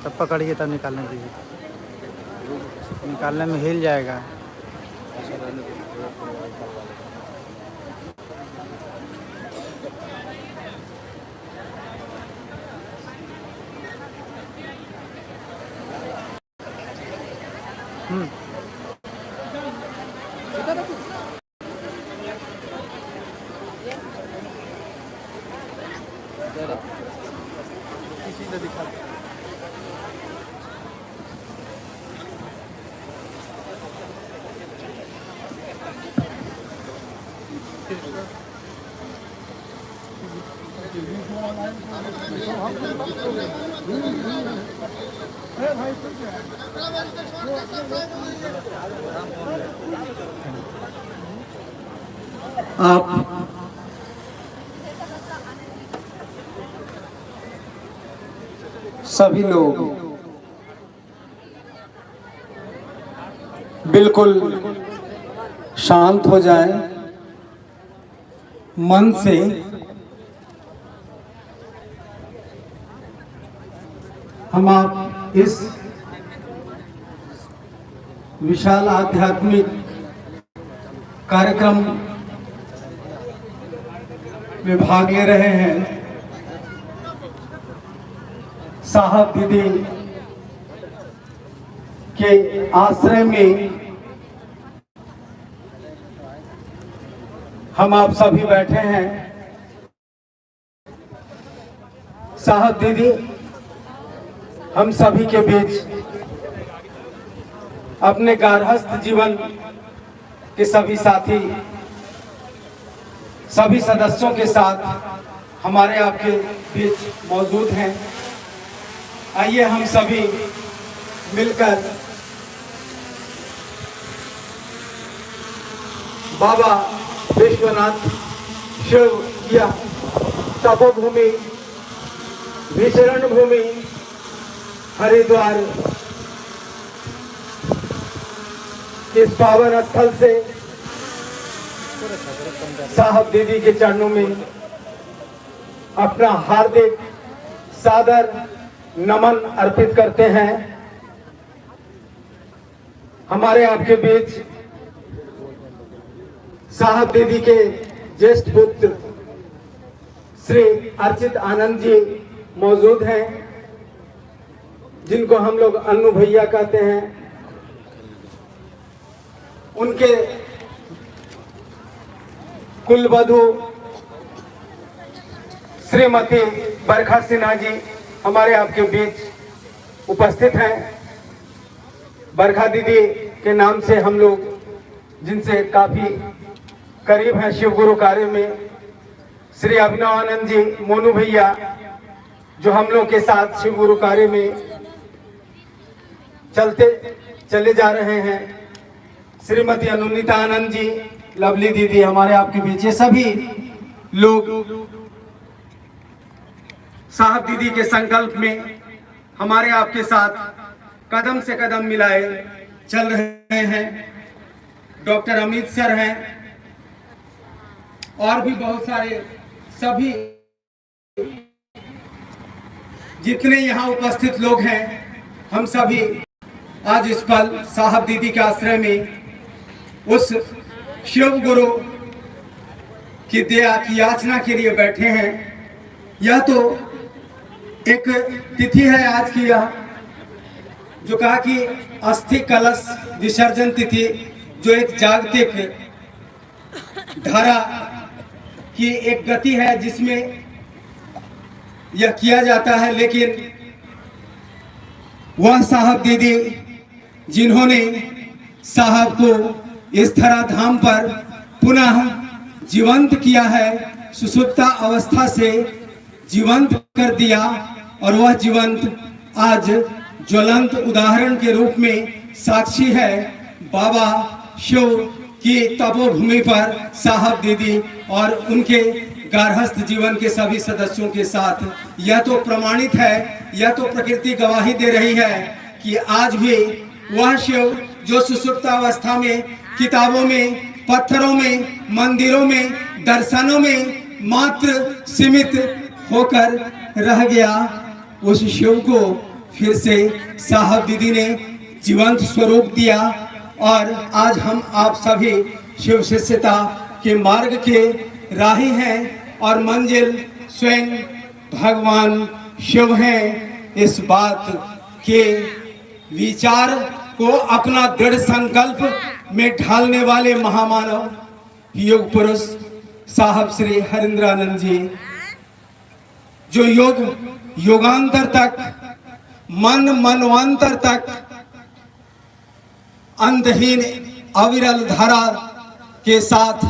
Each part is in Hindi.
तब पकड़िए, तब निकालने दीजिए। निकालने में हिल जाएगा। आप सभी लोग बिल्कुल शांत हो जाएं, मन से हम आप इस विशाल आध्यात्मिक कार्यक्रम में भाग ले रहे हैं। साहब दीदी के आश्रय में हम आप सभी बैठे हैं। साहब दीदी हम सभी के बीच अपने गार्हस्थ जीवन के सभी साथी, सभी सदस्यों के साथ हमारे आपके बीच मौजूद हैं। आइए हम सभी मिलकर बाबा विश्वनाथ शिव या तपोभूमि, विचरण भूमि हरिद्वार इस पावन स्थल से साहब दीदी के चरणों में अपना हार्दिक सादर नमन अर्पित करते हैं। हमारे आपके बीच साहब दीदी के ज्येष्ठ पुत्र श्री अर्चित आनंद जी मौजूद हैं, जिनको हम लोग अन्नू भैया कहते हैं। उनके कुलवधू श्रीमती बरखा सिन्हा जी हमारे आपके बीच उपस्थित हैं। बरखा दीदी के नाम से हम लोग जिनसे काफी करीब हैं शिव गुरु कार्य में, श्री अभिनव आनंद जी मोनू भैया जो हम लोग के साथ शिव गुरु कार्य में चले जा रहे हैं, श्रीमती अनुनीता आनंद जी, लवली दीदी हमारे आपके बीच, ये सभी लोग साहब दीदी के संकल्प में हमारे आपके साथ कदम से कदम मिलाए चल रहे हैं। डॉक्टर अमित सर हैं और भी बहुत सारे सभी जितने यहाँ उपस्थित लोग हैं, हम सभी आज इस पल साहब दीदी के आश्रय में उस शिव गुरु की दया की याचना के लिए बैठे हैं। यह तो एक तिथि है आज की, यह जो कहा कि अस्थि कलश विसर्जन तिथि, जो एक जागतिक धारा की एक गति है जिसमें यह किया जाता है। लेकिन वह साहब दीदी जिन्होंने साहब को इस धरा धाम पर पुनः जीवंत किया है, सुसुप्ता अवस्था से जीवंत कर दिया, और वह जीवंत आज ज्वलंत उदाहरण के रूप में साक्षी है बाबा शिव की तपोभूमि पर साहब दीदी और उनके गार्हस्थ जीवन के सभी सदस्यों के साथ। यह तो प्रमाणित है, यह तो प्रकृति गवाही दे रही है कि आज भी वह शिव जो सुसुप्तावस्था में किताबों में, पत्थरों में, मंदिरों में, दर्शनों में मात्र सीमित होकर रह गया, उस शिव को फिर से साहब दीदी ने जीवंत स्वरूप दिया और आज हम आप सभी शिव शिष्यता के मार्ग के राही हैं और मंजिल स्वयं भगवान शिव हैं। इस बात के विचार को अपना दृढ़ संकल्प में ढालने वाले महामानव योग पुरुष साहब श्री हरिंद्रानंद जी, जो युगांतर तक मनवंतर तक अंतहीन अविरल धारा के साथ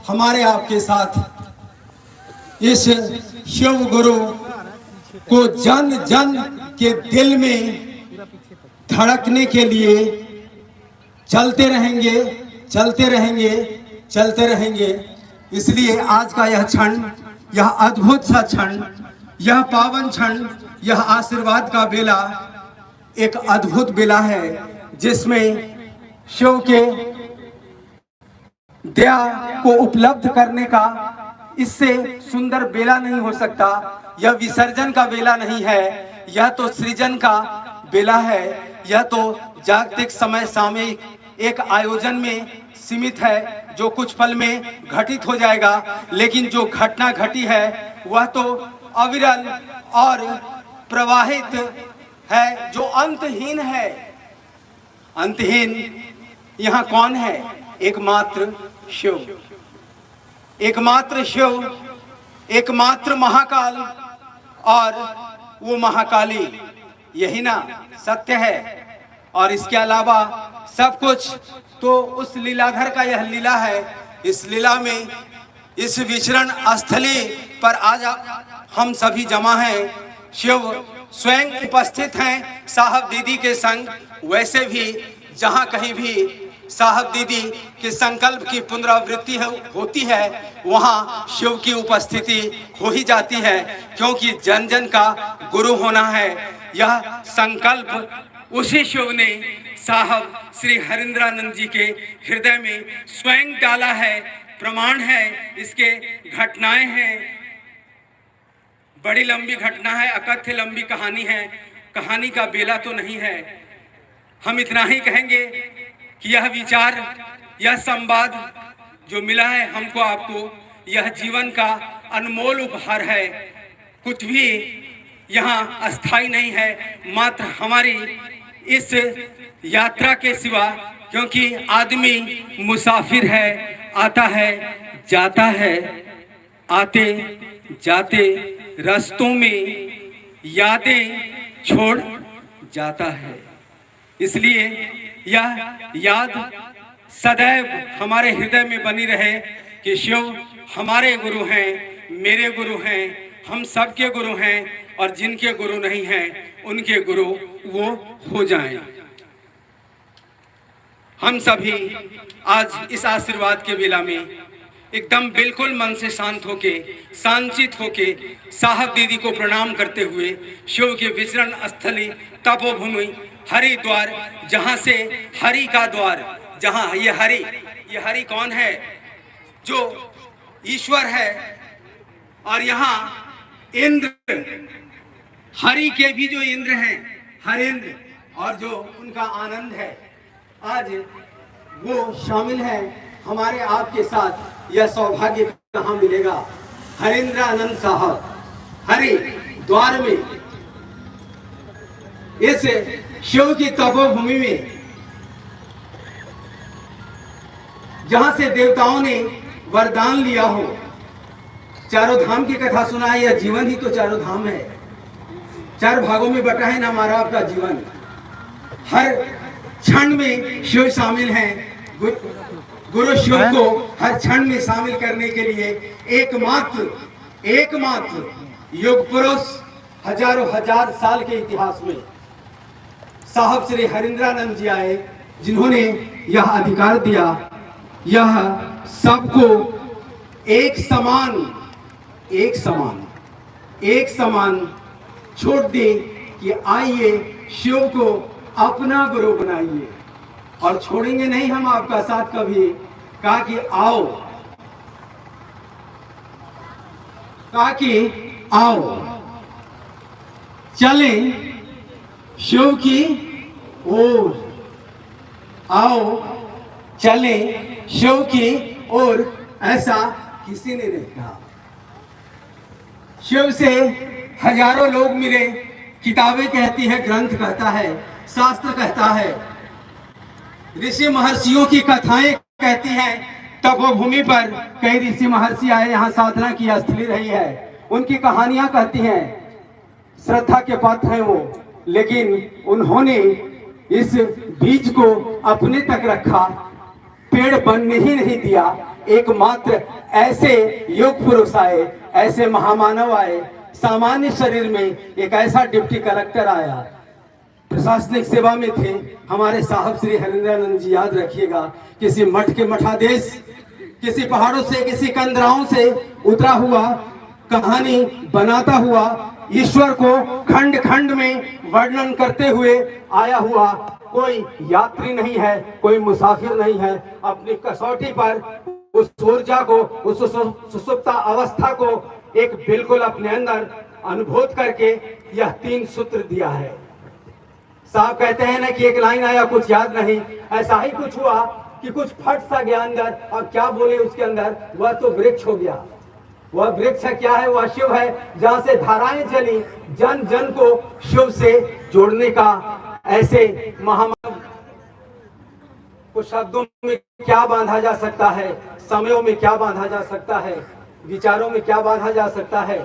हमारे आपके साथ इस शिव गुरु को जन जन के दिल में धड़कने के लिए चलते रहेंगे, चलते रहेंगे, चलते रहेंगे। इसलिए आज का यह क्षण, यह अद्भुत सा क्षण, यह पावन क्षण, यह आशीर्वाद का बेला एक अद्भुत बेला है जिसमें शिव के दया को उपलब्ध करने का इससे सुंदर बेला नहीं हो सकता। यह विसर्जन का बेला नहीं है, यह तो सृजन का बेला है। यह तो जागतिक समय सामयिक एक आयोजन में सीमित है जो कुछ पल में घटित हो जाएगा, लेकिन जो घटना घटी है वह तो अविरल और प्रवाहित है, जो अंतहीन है। अंतहीन यहाँ कौन है? एकमात्र शिव, एकमात्र शिव, एकमात्र महाकाल और वो महाकाली, यही ना सत्य है। और इसके अलावा सब कुछ तो उस लीलाधर का यह लीला है। इस लीला में, इस विचरण स्थली पर आज हम सभी जमा हैं। शिव स्वयं उपस्थित हैं साहब दीदी के संग। वैसे भी जहाँ कहीं भी साहब दीदी के संकल्प की पुनरावृत्ति होती है वहाँ शिव की उपस्थिति हो ही जाती है, क्योंकि जन जन का गुरु होना है। यह संकल्प उसी शिव ने साहब श्री हरिंद्रानंद जी के हृदय में स्वयं डाला है। प्रमाण है, इसके घटनाएं हैं। बड़ी लंबी घटना है, अकथ्य लंबी कहानी है। कहानी का बेला तो नहीं है। हम इतना ही कहेंगे कि यह विचार, यह संवाद जो मिला है हमको आपको, यह जीवन का अनमोल उपहार है। कुछ भी यहाँ अस्थाई नहीं है, मात्र हमारी इस यात्रा के सिवा, क्योंकि आदमी मुसाफिर है, आता है जाता है, आते जाते रास्तों में यादें छोड़ जाता है। इसलिए यह याद सदैव हमारे हृदय में बनी रहे कि शिव हमारे गुरु हैं, मेरे गुरु हैं, हम सबके गुरु हैं, और जिनके गुरु नहीं हैं उनके गुरु वो हो जाएं। हम सभी आज इस आशीर्वाद के बेला में एकदम बिल्कुल मन से शांत होके, शांचित होके साहब दीदी को प्रणाम करते हुए शिव के विचरण स्थली तपोभूमि हरिद्वार, जहां से हरि का द्वार, जहां ये हरि कौन है? जो ईश्वर है। और यहाँ इंद्र, हरि के भी जो इंद्र हैं, हरिंद्र, और जो उनका आनंद है, आज वो शामिल है हमारे आपके साथ। यह सौभाग्य कहाँ मिलेगा? हरिंद्रानंद साहब हरि द्वार में, इस शिव की तपोभूमि में, जहां से देवताओं ने वरदान लिया हो। चारों धाम की कथा सुना है, यह जीवन ही तो चारों धाम है। 4 भागों में बटा है ना हमारा आपका जीवन। हर क्षण में शिव शामिल हैं। गुरु शिव को हर क्षण में शामिल करने के लिए एकमात्र योग पुरुष हजारों हजार साल के इतिहास में साहब श्री हरिंद्रानंद जी आए, जिन्होंने यह अधिकार दिया, यह सबको एक समान छोड़ दे कि आइए शिव को अपना गुरु बनाइए। और छोड़ेंगे नहीं हम आपका साथ कभी। कहा कि आओ चलें शिव की ओर, आओ चले शिव की ओर, ऐसा किसी ने नहीं कहा। शिव से हजारों लोग मिले, किताबें कहती है, ग्रंथ कहता है, शास्त्र कहता है, ऋषि महर्षियों की कथाएं कहती हैं। तपोभूमि पर कई ऋषि महर्षि आए, यहाँ साधना की स्थली रही है, उनकी कहानियां कहती हैं, श्रद्धा के पात्र हैं वो, लेकिन उन्होंने इस बीज को अपने तक रखा, पेड़ बनने ही नहीं दिया। एकमात्र ऐसे योग पुरुष आए, ऐसे महामानव आए, सामान्य शरीर में एक ऐसा डिप्टी कलेक्टर आया, प्रशासनिक सेवा में थे हमारे साहब श्री हरिंद्रानंद जी, याद रखिएगा। किसी मठ के मठाधीश, किसी पहाड़ों से, किसी कंदराओं से उतरा हुआ, कहानी बनाता हुआ, ईश्वर को खंड खंड में वर्णन करते हुए आया हुआ कोई यात्री नहीं है, कोई मुसाफिर नहीं है। अपनी कसौटी पर उस ऊर्जा को, उस सुसुप्त अवस्था को एक बिल्कुल अपने अंदर अनुभूत करके यह 3 सूत्र दिया है। साहब कहते हैं ना कि एक लाइन आया, कुछ याद नहीं, ऐसा ही कुछ हुआ कि कुछ फट सा गया अंदर, और क्या बोले उसके अंदर, वह तो वृक्ष हो गया। वह वृक्ष क्या है? वह शिव है, जहां से धाराएं चली, जन जन को शिव से जोड़ने का। ऐसे महामानव को शब्दों में क्या बांधा जा सकता है, समयों में क्या बांधा जा सकता है, विचारों में क्या बांधा जा सकता है,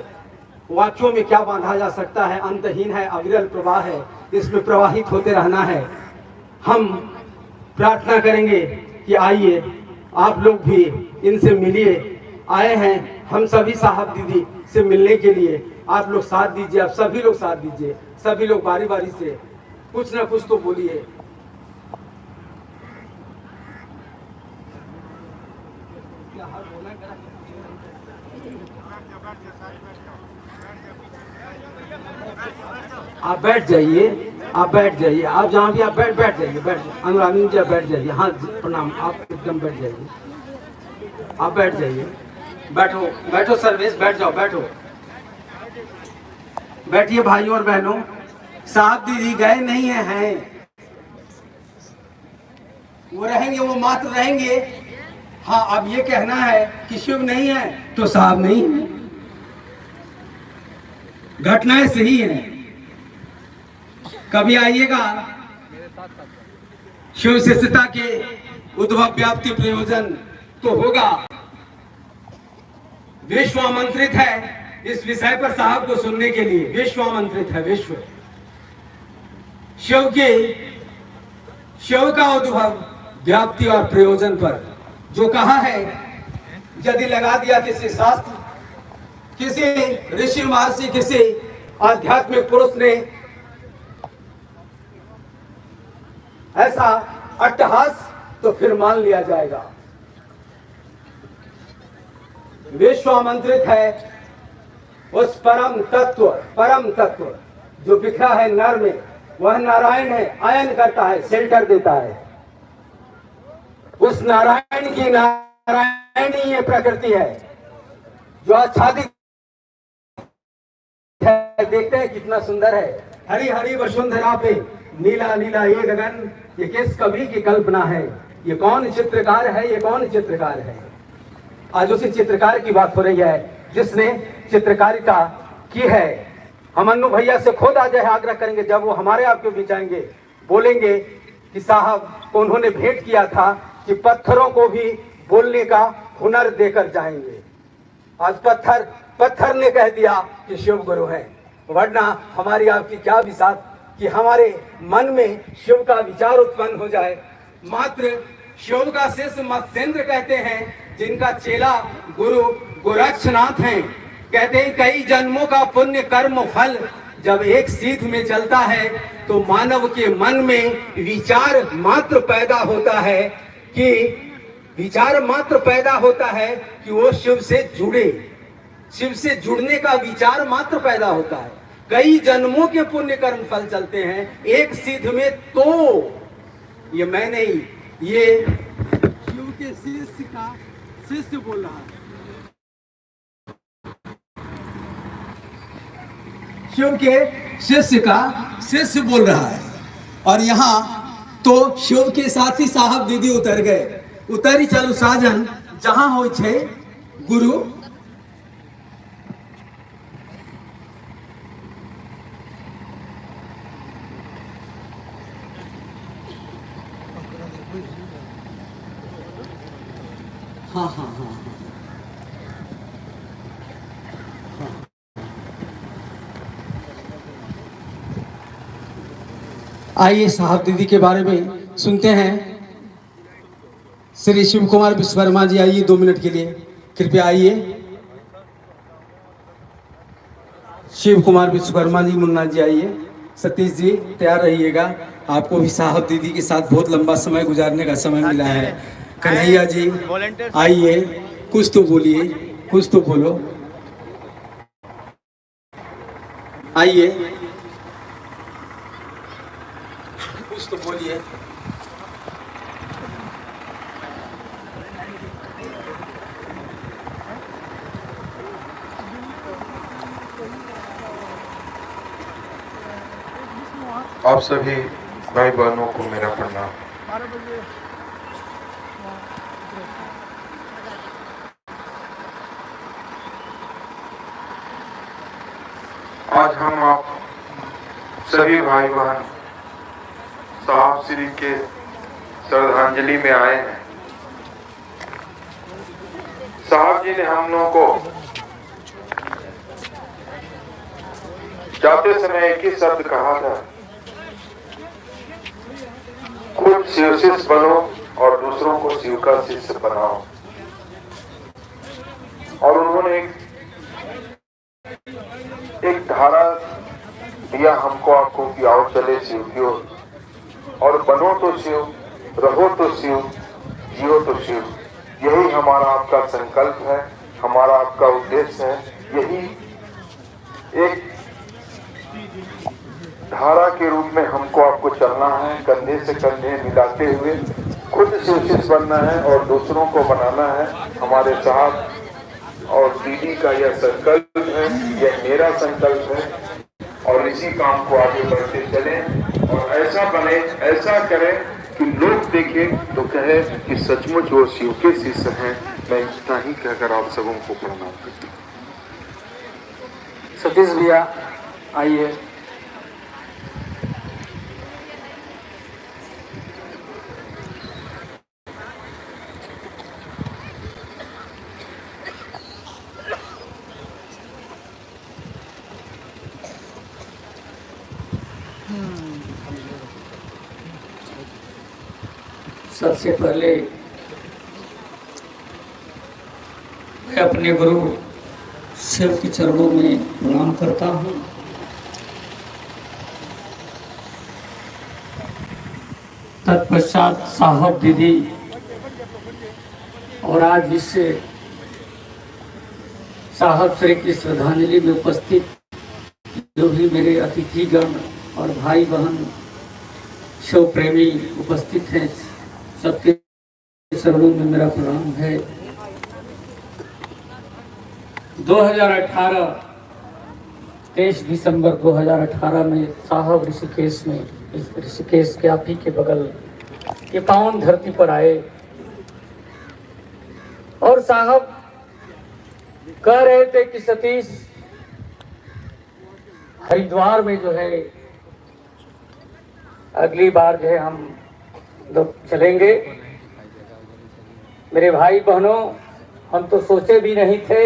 वाक्यों में क्या बांधा जा सकता है। अंतहीन है, अविरल प्रवाह है, इसमें प्रवाहित होते रहना है। हम प्रार्थना करेंगे कि आइए आप लोग भी इनसे मिलिए। आए हैं हम सभी साहब दीदी से मिलने के लिए, आप लोग साथ दीजिए, आप सभी लोग साथ दीजिए, सभी लोग बारी बारी से कुछ ना कुछ तो बोलिए। आप बैठ जाइए, आप बैठ जाइए, आप जहाँ भी आप बैठ जाइए, अनुरानी जी आप बैठ जाइए। हाँ प्रणाम, आप एकदम बैठ जाइए, आप बैठ जाइए, बैठो बैठो सर्वेश, बैठ जाओ, बैठो, बैठिए भाइयों और बहनों। साहब दीदी गए नहीं हैं, वो रहेंगे, वो मात्र रहेंगे। हाँ, अब ये कहना है कि शिव नहीं है तो साहब नहीं है, घटनाएं सही हैं। कभी आइएगा, शिव शिष्यता के उद्भव व्याप्ति प्रयोजन तो होगा। विश्व आमंत्रित है इस विषय पर साहब को सुनने के लिए, विश्व आमंत्रित है, विश्व। शिव का उद्भव व्याप्ति और प्रयोजन पर जो कहा है, यदि लगा दिया किसी शास्त्र, किसी ऋषि महर्षि, किसी आध्यात्मिक पुरुष ने ऐसा अट्टहास, तो फिर मान लिया जाएगा। विश्व आमंत्रित है उस परम तत्व जो बिखरा है नर में, वह नारायण है, आयन करता है, शेल्टर देता है। उस नारायण की नारायणी ये प्रकृति है जो आच्छादित है। देखते हैं कितना सुंदर है, हरी हरी वसुंधरा पे नीला नीला ये गगन, ये किस कवि की कल्पना है, ये कौन चित्रकार है, ये कौन चित्रकार है। आज उसी चित्रकार की बात हो रही है जिसने चित्रकारिता की है। हम अन्नू भैया से खुद आज आग्रह करेंगे, जब वो हमारे आपके बीच आएंगे, बोलेंगे कि साहब को उन्होंने भेंट किया था कि पत्थरों को भी बोलने का हुनर देकर जाएंगे। आज पत्थर ने कह दिया कि शिव गुरु है, वरना हमारी आपकी क्या विश्वास कि हमारे मन में शिव का विचार उत्पन्न हो जाए। मात्र शिव का शिष्य मत्स्येंद्र कहते हैं, जिनका चेला गुरु गोरक्षनाथ हैं। कहते हैं कई जन्मों का पुण्य कर्म फल जब एक सीध में चलता है तो मानव के मन में विचार मात्र पैदा होता है कि वो शिव से जुड़े, शिव से जुड़ने का विचार मात्र पैदा होता है। कई जन्मों के पुण्य कर्म फल चलते हैं एक सीध में, तो ये मैं नहीं, ये शिव के शिष्य का शिष्य बोल रहा है। शिव के शिष्य का शिष्य बोल रहा है। और यहाँ तो शिव के साथ ही साहब दीदी उतर गए। उतरी चलू साजन जहां हो छे गुरु। हाँ हाँ हाँ आइए साहब दीदी के बारे में सुनते हैं। श्री शिव कुमार विश्वकर्मा जी आइए 2 मिनट के लिए, कृपया आइए। शिव कुमार विश्वकर्मा जी, मुन्ना जी आइए। सतीश जी तैयार रहिएगा, आपको भी साहब दीदी के साथ बहुत लंबा समय गुजारने का समय मिला है। कन्हैया जी आइए, कुछ तो बोलिए, कुछ तो बोलो, आइए कुछ तो बोलिए। आप सभी भाई बहनों को मेरा प्रणाम। आज हम आप सभी भाई बहन साहब श्री के श्रद्धांजलि में आए हैं। साहब जी ने हम लोगों को जाते समय एक ही शब्द कहा था, खुद शिव शिष्य बनो और दूसरों को शिव का शिष्य बनाओ। और उन्होंने एक धारा दिया हमको आपको कि आओ चले शिव की ओर, और बनो तो शिव, रहो तो शिव, जियो तो शिव। यही हमारा आपका संकल्प है, हमारा आपका उद्देश्य है। यही एक धारा के रूप में हमको आपको चलना है, कंधे से कंधे मिलाते हुए खुद शिव बनना है और दूसरों को बनाना है। हमारे साहब और दीदी का यह संकल्प है, यह मेरा संकल्प है। और इसी काम को आगे बढ़ते चलें और ऐसा बने, ऐसा करें कि लोग देखें तो कहे कि सचमुच वो शिव के शिष्य हैं। मैं इतना ही कहकर आप सबों को प्रणाम करता हूँ। सतीश भैया आइए। सबसे पहले मैं अपने गुरु शिव के चरणों में प्रणाम करता हूँ। तत्पश्चात साहब दीदी और आज इस साहब श्री की श्रद्धांजलि में उपस्थित जो भी मेरे अतिथिगण और भाई बहन शिव प्रेमी उपस्थित हैं, सबके चरणों में मेरा प्रणाम है। 2018 23 दिसंबर 2018 में साहब ऋषिकेश में, इस ऋषिकेश के आप ही के बगल के पावन धरती पर आए और साहब कह रहे थे कि सतीश हरिद्वार में जो है अगली बार जो है हम लोग चलेंगे। मेरे भाई बहनों, हम तो सोचे भी नहीं थे,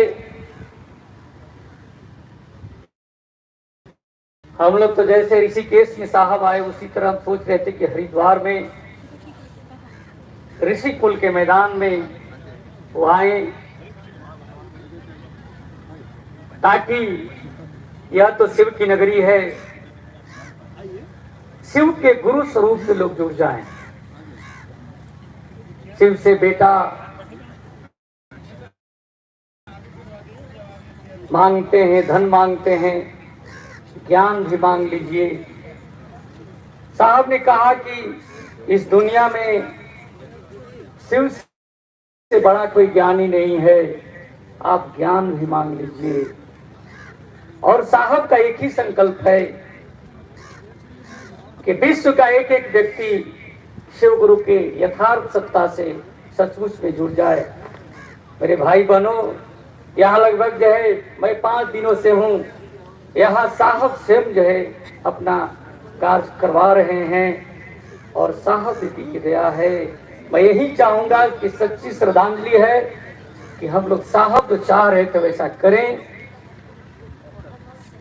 हम लोग तो जैसे ऋषिकेश में साहब आए उसी तरह हम सोच रहे थे कि हरिद्वार में ऋषि कुल के मैदान में वो आए, ताकि यह तो शिव की नगरी है, शिव के गुरु स्वरूप से लोग जुड़ जाएं। शिव से बेटा मांगते हैं, धन मांगते हैं, ज्ञान भी मांग लीजिए। साहब ने कहा कि इस दुनिया में शिव से बड़ा कोई ज्ञानी नहीं है, आप ज्ञान भी मांग लीजिए। और साहब का एक ही संकल्प है कि विश्व का एक एक व्यक्ति शिव गुरु के यथार्थ सत्ता से सचमुच में जुड़ जाए। मेरे भाई बहनों, यहाँ लगभग जो है मैं 5 दिनों से हूँ, यहाँ साहब स्वयं जो है अपना कार्य करवा रहे हैं और साहब दीदी की दया है। मैं यही चाहूंगा कि सच्ची श्रद्धांजलि है कि हम लोग साहब तो चाह रहे तो वैसा करें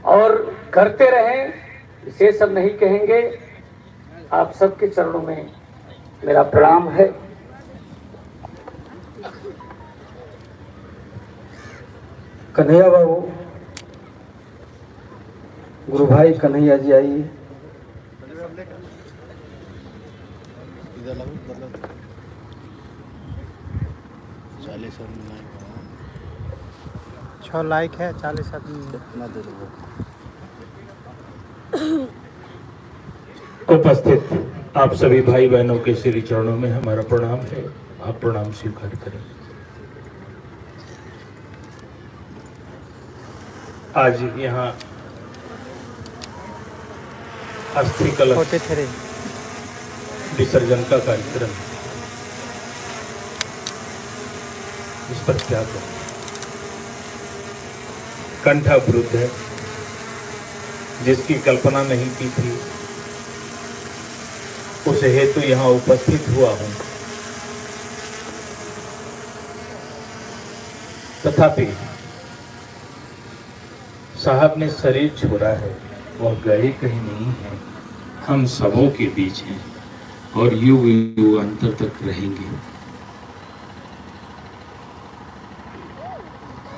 और करते रहें, इसे सब नहीं कहेंगे। आप सबके चरणों में मेरा प्रणाम है। कन्हैया बाबू, गुरु भाई कन्हैया जी आइए। इधर लगो, इधर लगो। 40 आदमी लाइक है। 6 लाइक है, 40 आदमी कितना दे दो। उपस्थित आप सभी भाई बहनों के श्री चरणों में हमारा प्रणाम है। आप प्रणाम स्वीकार करें। आज यहाँ अस्थि कलश विसर्जन का कार्यक्रम है। इस पर क्या करें, कंठावरुद्ध है, जिसकी कल्पना नहीं की थी उस हेतु यहाँ उपस्थित हुआ हूं। तथापि साहब ने शरीर छोड़ा है, वह गए कहीं नहीं है, हम सबों के बीच हैं और युग युग अंतर तक रहेंगे।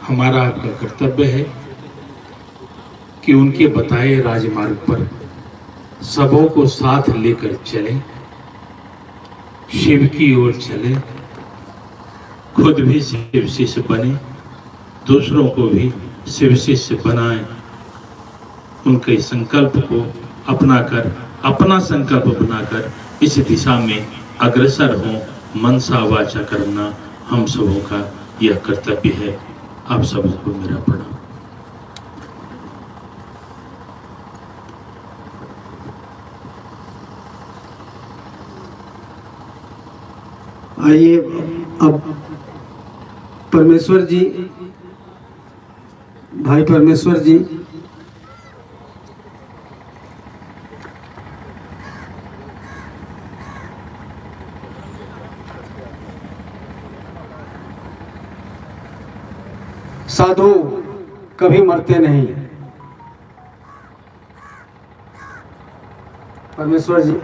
हमारा आपका कर्तव्य है कि उनके बताए राजमार्ग पर सबों को साथ लेकर चलें, शिव की ओर चलें, खुद भी शिव शिष्य बने, दूसरों को भी शिव शिष्य बनाएं, उनके संकल्प को अपनाकर, अपना संकल्प बनाकर इस दिशा में अग्रसर हों। मनसा वाचा करना हम सबों का यह कर्तव्य है। आप सबों को मेरा प्रणाम। आइए अब परमेश्वर जी, भाई परमेश्वर जी साधु कभी मरते नहीं। परमेश्वर जी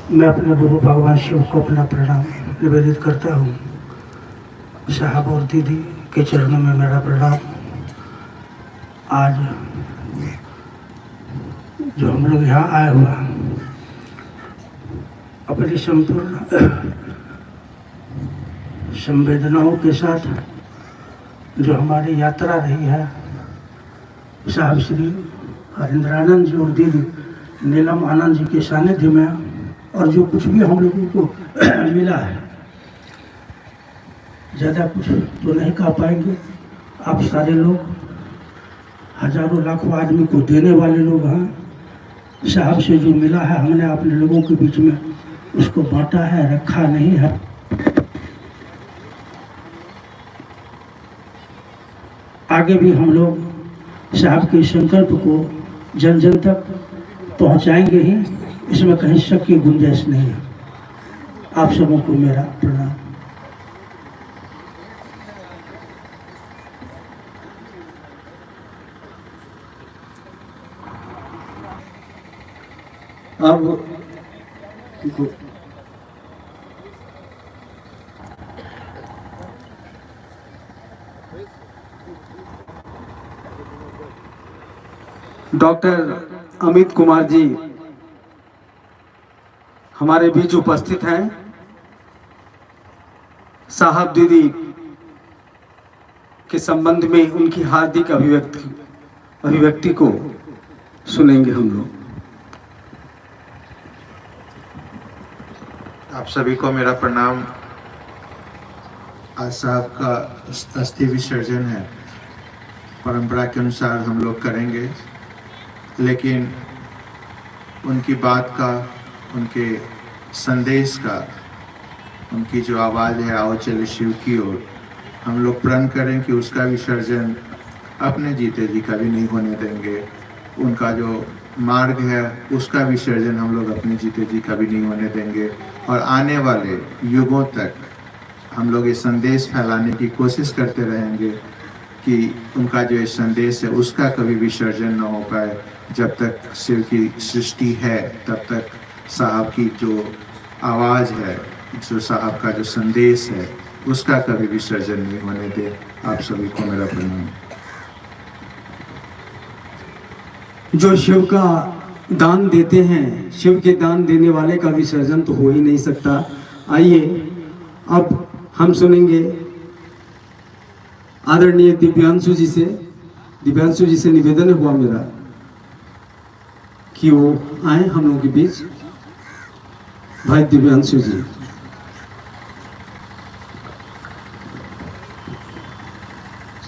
मैं अपने गुरु भगवान शिव को अपना प्रणाम निवेदित करता हूँ। साहब और दीदी के चरणों में मेरा प्रणाम। आज जो हम लोग यहाँ आए हुआ अपनी संपूर्ण संवेदनाओं के साथ जो हमारी यात्रा रही है, साहब श्री हरिंद्रानंद जी और दीदी नीलम आनंद जी के सानिध्य में, और जो कुछ भी हम लोगों को मिला है, ज़्यादा कुछ तो नहीं कह पाएंगे। आप सारे लोग हजारों लाखों आदमी को देने वाले लोग हैं। साहब से जो मिला है हमने अपने लोगों के बीच में उसको बांटा है, रखा नहीं है। आगे भी हम लोग साहब के संकल्प को जन जन तक पहुंचाएंगे ही, इसमें कहीं शक की गुंजाइश नहीं है। आप सबों को मेरा प्रणाम। अब डॉक्टर अमित कुमार जी हमारे बीच उपस्थित हैं। साहब दीदी के संबंध में उनकी हार्दिक अभिव्यक्ति को सुनेंगे हम लोग। आप सभी को मेरा प्रणाम। आज साहब का अस्थि विसर्जन है परंपरा के अनुसार हम लोग करेंगे, लेकिन उनकी बात का, उनके संदेश का, उनकी जो आवाज़ है आओ चले शिव की ओर, हम लोग प्रण करें कि उसका विसर्जन अपने जीते जी कभी नहीं होने देंगे। उनका जो मार्ग है उसका विसर्जन हम लोग अपने जीते जी कभी नहीं होने देंगे। और आने वाले युगों तक हम लोग ये संदेश फैलाने की कोशिश करते रहेंगे कि उनका जो ये संदेश है उसका कभी विसर्जन न हो पाए। जब तक शिव की सृष्टि है तब तक साहब की जो आवाज़ है, जो साहब का जो संदेश है उसका कभी विसर्जन नहीं होने दे। आप सभी को मेरा प्रणाम। जो शिव का दान देते हैं, शिव के दान देने वाले का विसर्जन तो हो ही नहीं सकता। आइए अब हम सुनेंगे आदरणीय दिव्यांशु जी से। दिव्यांशु जी से निवेदन हुआ मेरा कि वो आए हम लोगों के बीच। भाई दिव्यांशु जी।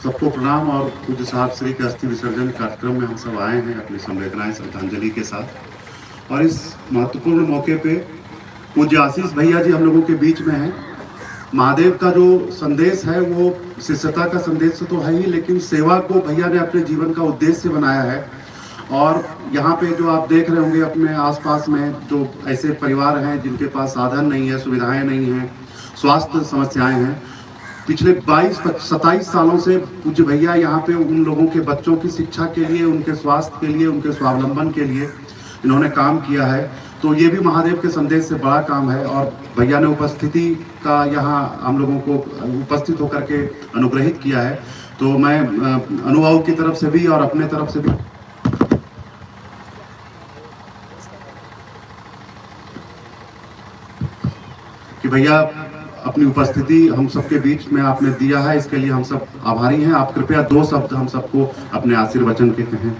सबको प्रणाम। और पूज्य साहब श्री के अस्थि विसर्जन कार्यक्रम में हम सब आए हैं अपनी संवेदनाएं श्रद्धांजलि के साथ। और इस महत्वपूर्ण मौके पे पूज्य आशीष भैया जी हम लोगों के बीच में हैं। महादेव का जो संदेश है वो शिष्यता का संदेश तो है ही, लेकिन सेवा को भैया ने अपने जीवन का उद्देश्य बनाया है। और यहाँ पे जो आप देख रहे होंगे अपने आसपास में जो ऐसे परिवार हैं जिनके पास साधन नहीं है, सुविधाएं नहीं हैं, स्वास्थ्य समस्याएं हैं, पिछले 22-27 सालों से पूज्य भैया यहाँ पे उन लोगों के बच्चों की शिक्षा के लिए, उनके स्वास्थ्य के लिए, उनके स्वावलंबन के लिए इन्होंने काम किया है। तो ये भी महादेव के संदेश से बड़ा काम है। और भैया ने उपस्थिति का यहाँ हम लोगों को उपस्थित होकर के अनुग्रहित किया है। तो मैं अनुभव की तरफ से भी और अपने तरफ से भी कि भैया अपनी उपस्थिति हम सबके बीच में आपने दिया है, इसके लिए हम सब आभारी हैं। आप कृपया 2 शब्द हम सबको अपने आशीर्वचन के कहें।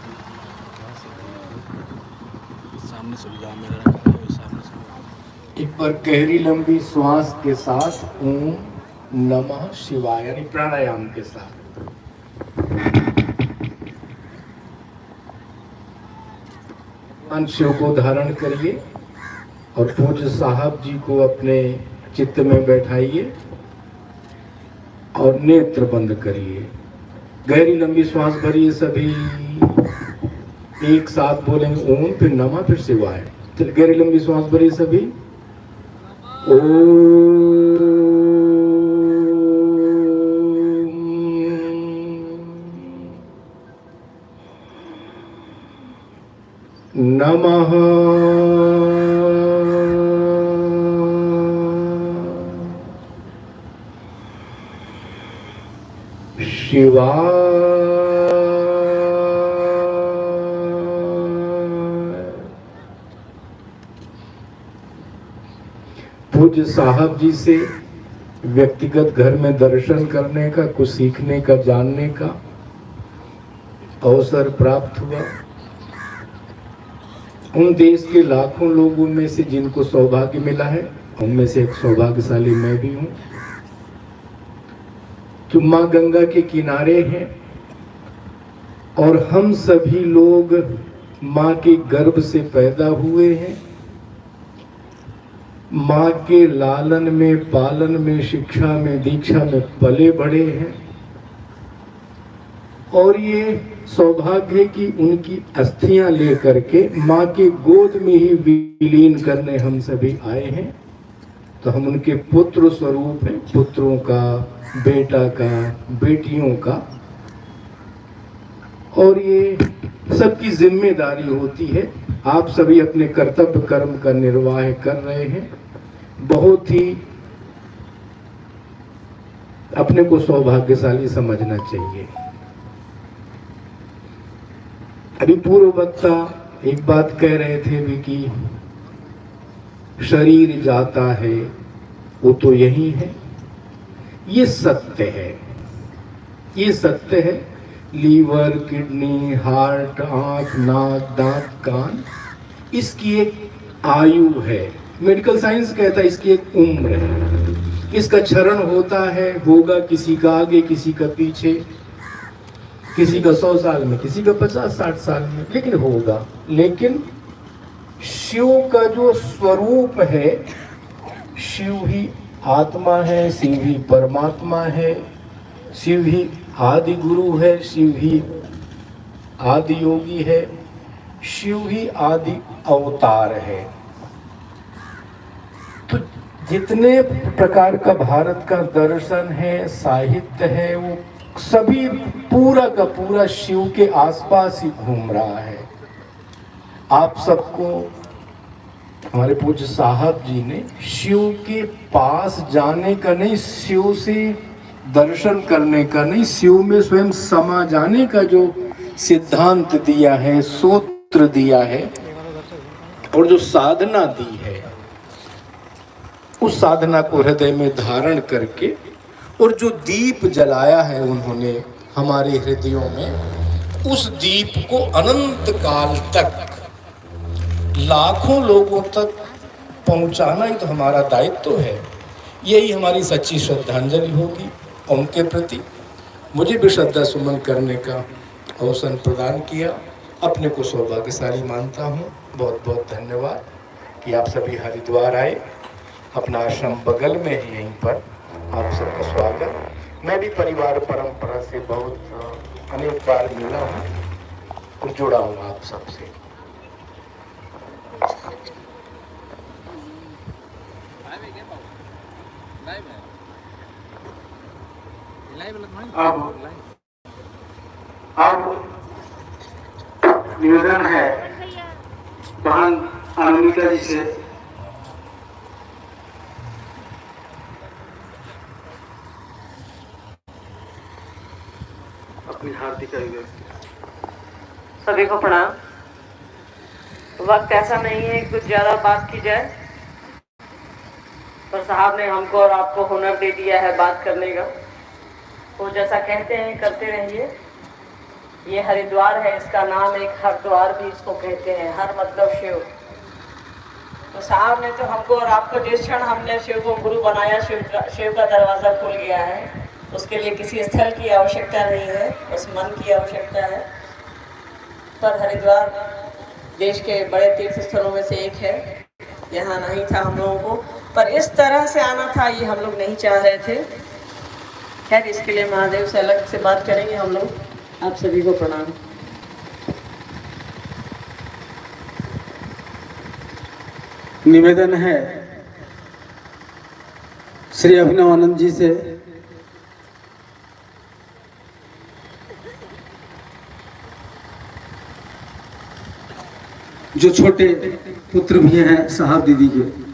एक बार गहरी लंबी श्वास के साथ ओम नमः शिवाय यानी प्राणायाम के साथ शिव को धारण करिए और पूज्य साहब जी को अपने चित्त में बैठाइए और नेत्र बंद करिए। गहरी लंबी श्वास भरिए। सभी एक साथ बोलेंगे ओम, फिर नमः, फिर शिवाय। गहरी लंबी श्वास भरिए सभी। ओम नमः शिवाय। पूज्य साहब जी से व्यक्तिगत घर में दर्शन करने का, कुछ सीखने का, जानने का अवसर प्राप्त हुआ। उन देश के लाखों लोगों में से जिनको सौभाग्य मिला है, उनमें से एक सौभाग्यशाली मैं भी हूँ, जो माँ गंगा के किनारे हैं। और हम सभी लोग माँ के गर्भ से पैदा हुए हैं, माँ के लालन में, पालन में, शिक्षा में, दीक्षा में पले बढ़े हैं। और ये सौभाग्य कि उनकी अस्थियां लेकर के माँ के गोद में ही विलीन करने हम सभी आए हैं। तो हम उनके पुत्र स्वरूप हैं, पुत्रों का, बेटा का, बेटियों का। और ये सबकी जिम्मेदारी होती है। आप सभी अपने कर्तव्य कर्म का निर्वाह कर रहे हैं। बहुत ही अपने को सौभाग्यशाली समझना चाहिए। अभी पूर्व वक्ता एक बात कह रहे थे भी कि शरीर जाता है वो तो यही है। ये सत्य है, ये सत्य है। लीवर, किडनी, हार्ट, आंख, नाक, दांत, कान, इसकी एक आयु है। मेडिकल साइंस कहता है इसकी एक उम्र है। इसका क्षरण होता है, होगा किसी का आगे किसी का पीछे। किसी का 100 साल में, किसी का 50-60 साल में, लेकिन होगा। लेकिन शिव का जो स्वरूप है, शिव ही आत्मा है, शिव ही परमात्मा है, शिव ही आदि गुरु है, शिव ही आदि योगी है, शिव ही आदि अवतार है। तो जितने प्रकार का भारत का दर्शन है, साहित्य है, वो सभी पूरा का पूरा शिव के आसपास ही घूम रहा है। आप सबको हमारे पूज्य साहब जी ने शिव के पास जाने का नहीं, शिव से दर्शन करने का नहीं, शिव में स्वयं समा जाने का जो सिद्धांत दिया है, सूत्र दिया है और जो साधना दी है, उस साधना को हृदय में धारण करके और जो दीप जलाया है उन्होंने हमारे हृदयों में, उस दीप को अनंत काल तक लाखों लोगों तक पहुंचाना ही तो हमारा दायित्व है। यही हमारी सच्ची श्रद्धांजलि होगी उनके प्रति। मुझे भी श्रद्धा सुमन करने का अवसर प्रदान किया, अपने को सौभाग्यशाली मानता हूँ। बहुत बहुत धन्यवाद कि आप सभी हरिद्वार आए। अपना आश्रम बगल में ही, यहीं पर आप सबका स्वागत। मैं भी परिवार परंपरा से बहुत अनेक बार मिला हूँ और जुड़ा हूँ आप सबसे। अब निवेदन है बहन अनामिका जी से अपनी हार्दिक अभिव्यक्ति। सभी को प्रणाम। वक्त ऐसा नहीं है कुछ ज्यादा बात की जाए, पर साहब ने हमको और आपको हुनर दे दिया है बात करने का। वो जैसा कहते हैं करते रहिए। ये हरिद्वार है, इसका नाम एक हरिद्वार भी इसको कहते हैं। हर मतलब शिव। तो साहब ने तो हमको और आपको जिस क्षण हमने शिव को गुरु बनाया, शिव का दरवाज़ा खुल गया है। उसके लिए किसी स्थल की आवश्यकता नहीं है, बस मन की आवश्यकता है। पर हरिद्वार देश के बड़े तीर्थ स्थलों में से एक है। यहाँ नहीं था हम लोगों को, पर इस तरह से आना था ये हम लोग नहीं चाह रहे थे। खैर, इसके लिए महादेव से अलग से बात करेंगे हम लोग। आप सभी को प्रणाम। निवेदन है श्री अभिनव आनंद जी से जो छोटे पुत्र भी हैं साहब दीदी के।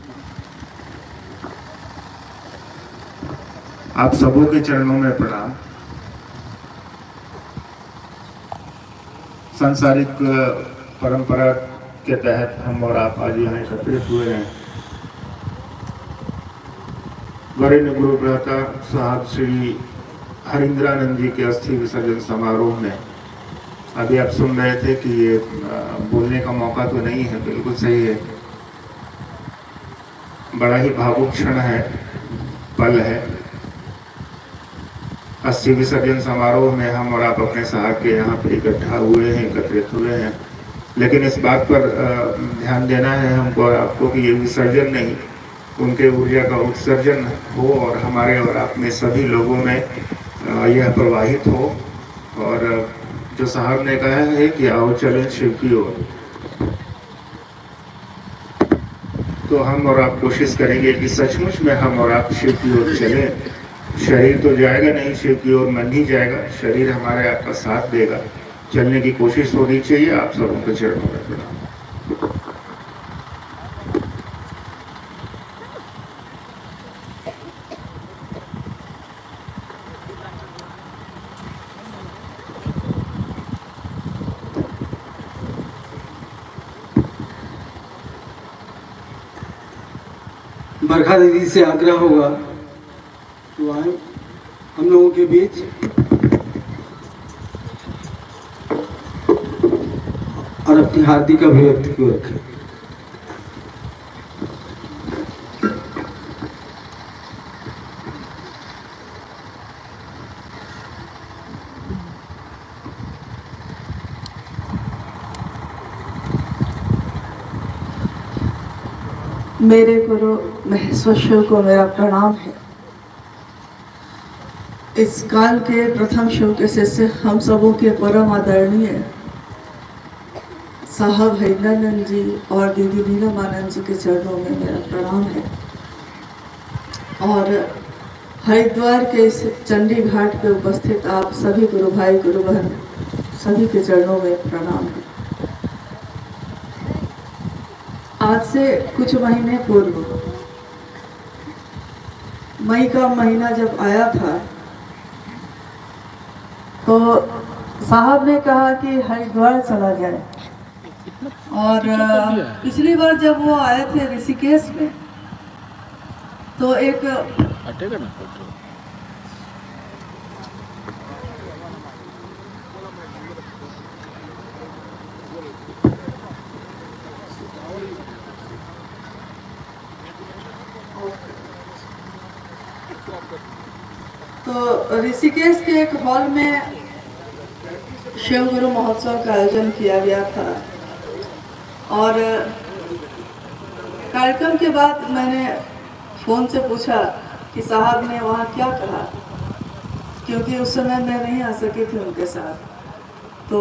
आप सबों के चरणों में प्रणाम। सांसारिक परंपरा के तहत हम और आप आज यहाँ एकत्रित हुए हैं। वरेण्य गुरु भ्राता साहब श्री हरिंद्रानंद जी के अस्थि विसर्जन समारोह में अभी आप सुन रहे थे कि ये बोलने का मौका तो नहीं है, बिल्कुल सही है। बड़ा ही भावुक क्षण है, पल है। अस्थि विसर्जन समारोह में हम और आप अपने साहब के यहाँ पे इकट्ठा हुए हैं, एकत्रित हुए हैं। लेकिन इस बात पर ध्यान देना है हमको और आपको कि ये विसर्जन नहीं, उनके ऊर्जा का उत्सर्जन हो और हमारे और आप में सभी लोगों में यह प्रवाहित हो। और जो साहब ने कहा है कि आओ चलें शिव की ओर, तो हम और आप कोशिश करेंगे कि सचमुच में हम और आप शिव की ओर चलें। शरीर तो जाएगा नहीं शिव की ओर, मन ही जाएगा। शरीर हमारे आपका साथ देगा। चलने की कोशिश होनी चाहिए। आप सबों के चरणों में प्रणाम। बरखा दीदी से आग्रह होगा तो आए हम लोगों के बीच। और अपनी हार्दिक अभिव्यक्ति को रखें। मेरे गुरु महेश्वर शिव को मेरा प्रणाम है। इस काल के प्रथम शिव के शिष्य हम सबों के परम आदरणीय साहब हरिंद्रानंद जी और दीदी नीलम आनंद जी के चरणों में मेरा प्रणाम है। और हरिद्वार के इस चंडी घाट पे उपस्थित आप सभी गुरु भाई गुरु बहन सभी के चरणों में प्रणाम है। आज से कुछ महीने पूर्व मई का महीना जब आया था तो साहब ने कहा कि हरिद्वार चला जाए। और पिछली बार जब वो आए थे ऋषिकेश में तो एक तो ऋषिकेश के एक हॉल में शिव गुरु महोत्सव का आयोजन किया गया था। और कार्यक्रम के बाद मैंने फ़ोन से पूछा कि साहब ने वहाँ क्या कहा, क्योंकि उस समय मैं नहीं आ सकी थी उनके साथ। तो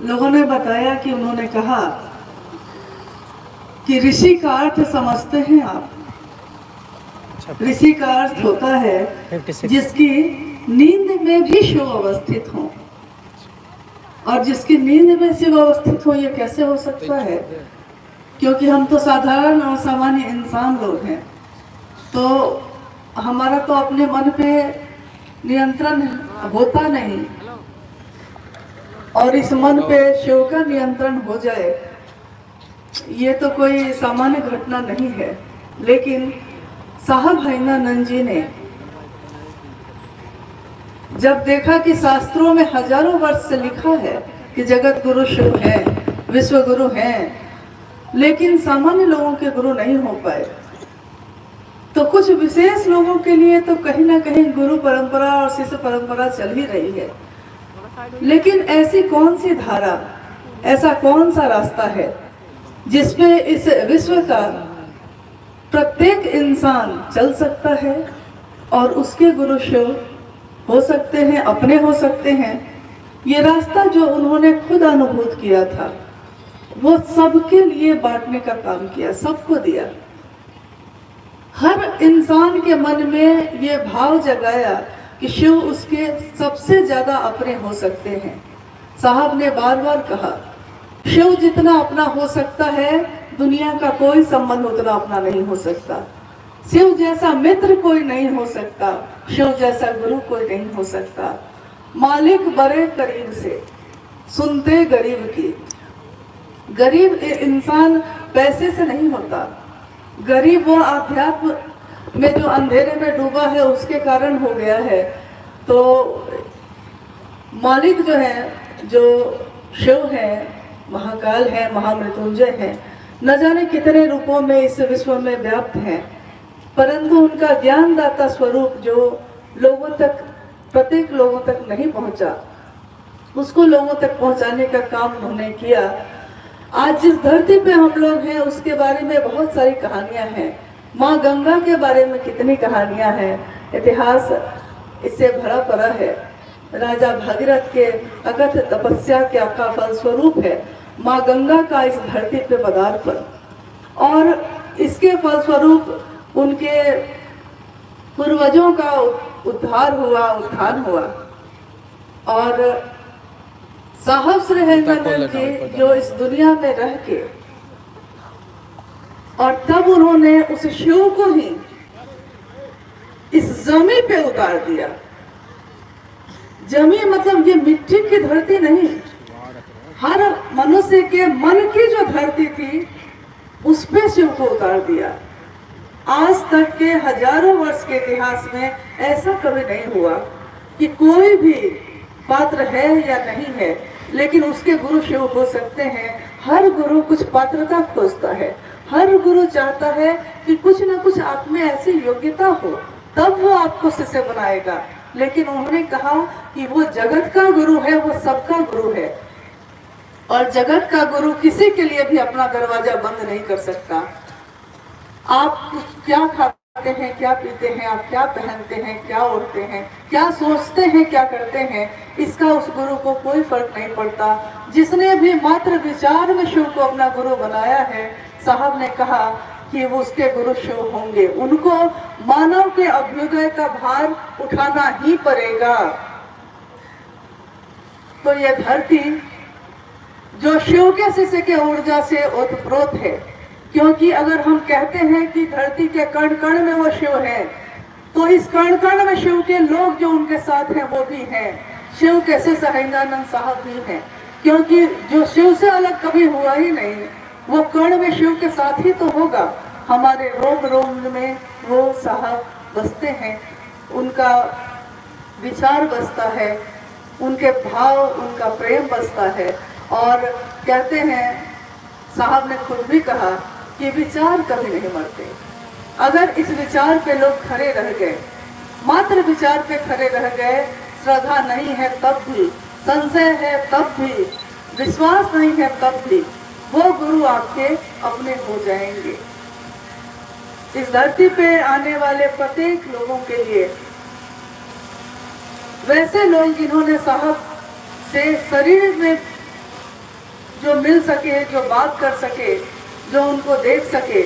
लोगों ने बताया कि उन्होंने कहा कि ऋषि का अर्थ समझते हैं आप? ऋषि का अर्थ होता है जिसकी नींद में भी शिव अवस्थित हो। और जिसकी नींद में शिव अवस्थित हो ये कैसे हो सकता है? क्योंकि हम तो साधारण और सामान्य इंसान लोग हैं, तो हमारा तो अपने मन पे नियंत्रण होता नहीं। और इस मन पे शिव का नियंत्रण हो जाए ये तो कोई सामान्य घटना नहीं है। लेकिन साहब हरिंद्रानंद जी ने जब देखा कि शास्त्रों में हजारों वर्ष से लिखा है कि जगत गुरु शिव हैं, विश्व गुरु हैं, लेकिन सामान्य लोगों के गुरु नहीं हो पाए, तो कुछ विशेष लोगों के लिए तो कहीं ना कहीं गुरु परंपरा और शिष्य परंपरा चल ही रही है। लेकिन ऐसी कौन सी धारा, ऐसा कौन सा रास्ता है जिसपे इस विश्व का प्रत्येक इंसान चल सकता है और उसके गुरु शिव हो सकते हैं, अपने हो सकते हैं? ये रास्ता जो उन्होंने खुद अनुभूत किया था वो सबके लिए बांटने का काम किया, सबको दिया। हर इंसान के मन में ये भाव जगाया कि शिव उसके सबसे ज्यादा अपने हो सकते हैं। साहब ने बार बार कहा शिव जितना अपना हो सकता है दुनिया का कोई संबंध उतना अपना नहीं हो सकता। शिव जैसा मित्र कोई नहीं हो सकता, शिव जैसा गुरु कोई नहीं हो सकता। मालिक बड़े करीब से सुनते गरीब की। गरीब इंसान पैसे से नहीं होता, गरीब वो आध्यात्म में जो अंधेरे में डूबा है उसके कारण हो गया है। तो मालिक जो है, जो शिव है, महाकाल है, महामृत्युंजय है, न जाने कितने रूपों में इस विश्व में व्याप्त हैं, परंतु उनका ज्ञानदाता स्वरूप जो लोगों तक, प्रत्येक लोगों तक नहीं पहुंचा, उसको लोगों तक पहुंचाने का काम उन्होंने किया। आज जिस धरती पे हम लोग हैं उसके बारे में बहुत सारी कहानियां हैं। माँ गंगा के बारे में कितनी कहानियां हैं, इतिहास इससे भरा पड़ा है। राजा भागीरथ के अकथ तपस्या के का फलस्वरूप है माँ गंगा का इस धरती पे पदार्पण, और इसके फलस्वरूप उनके पूर्वजों का उद्धार हुआ, उत्थान हुआ। और साहब श्री हरिंद्रानंद जी जो इस दुनिया में रह के और तब उन्होंने उस शिव को ही इस जमी पे उतार दिया। जमी मतलब ये मिट्टी की धरती नहीं, हर मनुष्य के मन की जो धरती थी उस पे शिव को उतार दिया। आज तक के हजारों वर्ष के इतिहास में ऐसा कभी नहीं हुआ कि कोई भी पात्र है या नहीं है लेकिन उसके गुरु शिव हो सकते हैं। हर गुरु कुछ पात्रता खोजता है, हर गुरु चाहता है कि कुछ ना कुछ आप में ऐसी योग्यता हो तब वो आपको शिष्य बनाएगा। लेकिन उन्होंने कहा कि वो जगत का गुरु है, वो सबका गुरु है, और जगत का गुरु किसी के लिए भी अपना दरवाजा बंद नहीं कर सकता। आप क्या खाते हैं, क्या पीते हैं, आप क्या पहनते हैं, क्या ओढ़ते हैं, क्या सोचते हैं, क्या करते हैं, इसका उस गुरु को कोई फर्क नहीं पड़ता। जिसने भी मात्र विचार में शिव को अपना गुरु बनाया है, साहब ने कहा कि वो उसके गुरु शिव होंगे। उनको मानव के अभ्युदय का भार उठाना ही पड़ेगा। तो ये धरती जो शिव के शिष्य के ऊर्जा से ओतप्रोत है, क्योंकि अगर हम कहते हैं कि धरती के कण कण में वो शिव है, तो इस कण कण में शिव के लोग जो उनके साथ हैं वो भी हैं। शिव के शिष्य हरिंद्रानंद साहब भी हैं, क्योंकि जो शिव से अलग कभी हुआ ही नहीं, वो कण में शिव के साथ ही तो होगा। हमारे रोम रोम में वो साहब बसते हैं, उनका विचार बसता है, उनके भाव, उनका प्रेम बसता है। और कहते हैं, साहब ने खुद भी कहा कि विचार कभी नहीं मरते। अगर इस विचार पे लोग खड़े रह गए, मात्र विचार पे खड़े रह गए, श्रद्धा नहीं है तब भी, संशय है तब भी, विश्वास नहीं है तब भी, वो गुरु आपके अपने हो जाएंगे। इस धरती पे आने वाले प्रत्येक लोगों के लिए वैसे लोग जिन्होंने साहब से शरीर में जो मिल सके, जो बात कर सके, जो उनको देख सके,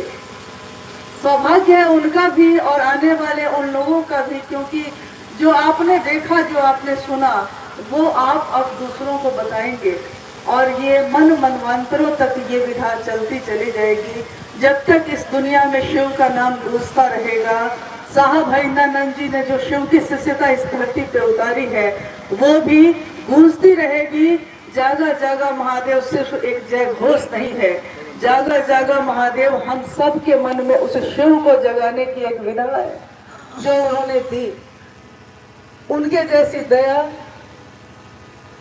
सौभाग्य है उनका भी और आने वाले उन लोगों का भी। क्योंकि जो आपने देखा, जो आपने सुना, वो आप अब दूसरों को बताएंगे और ये मनवंतरों तक ये विधा चलती चली जाएगी जब तक इस दुनिया में शिव का नाम गूंजता रहेगा। साहब हरिंद्रानंद जी ने जो शिव की शिष्यता इस धरती पे उतारी है, वो भी गूंजती रहेगी। जागा जागा महादेव सिर्फ एक जय घोष नहीं है, जागा जागा महादेव हम सब के मन में उस शिव को जगाने की एक विधा है जो उन्होंने दी। उनके जैसी दया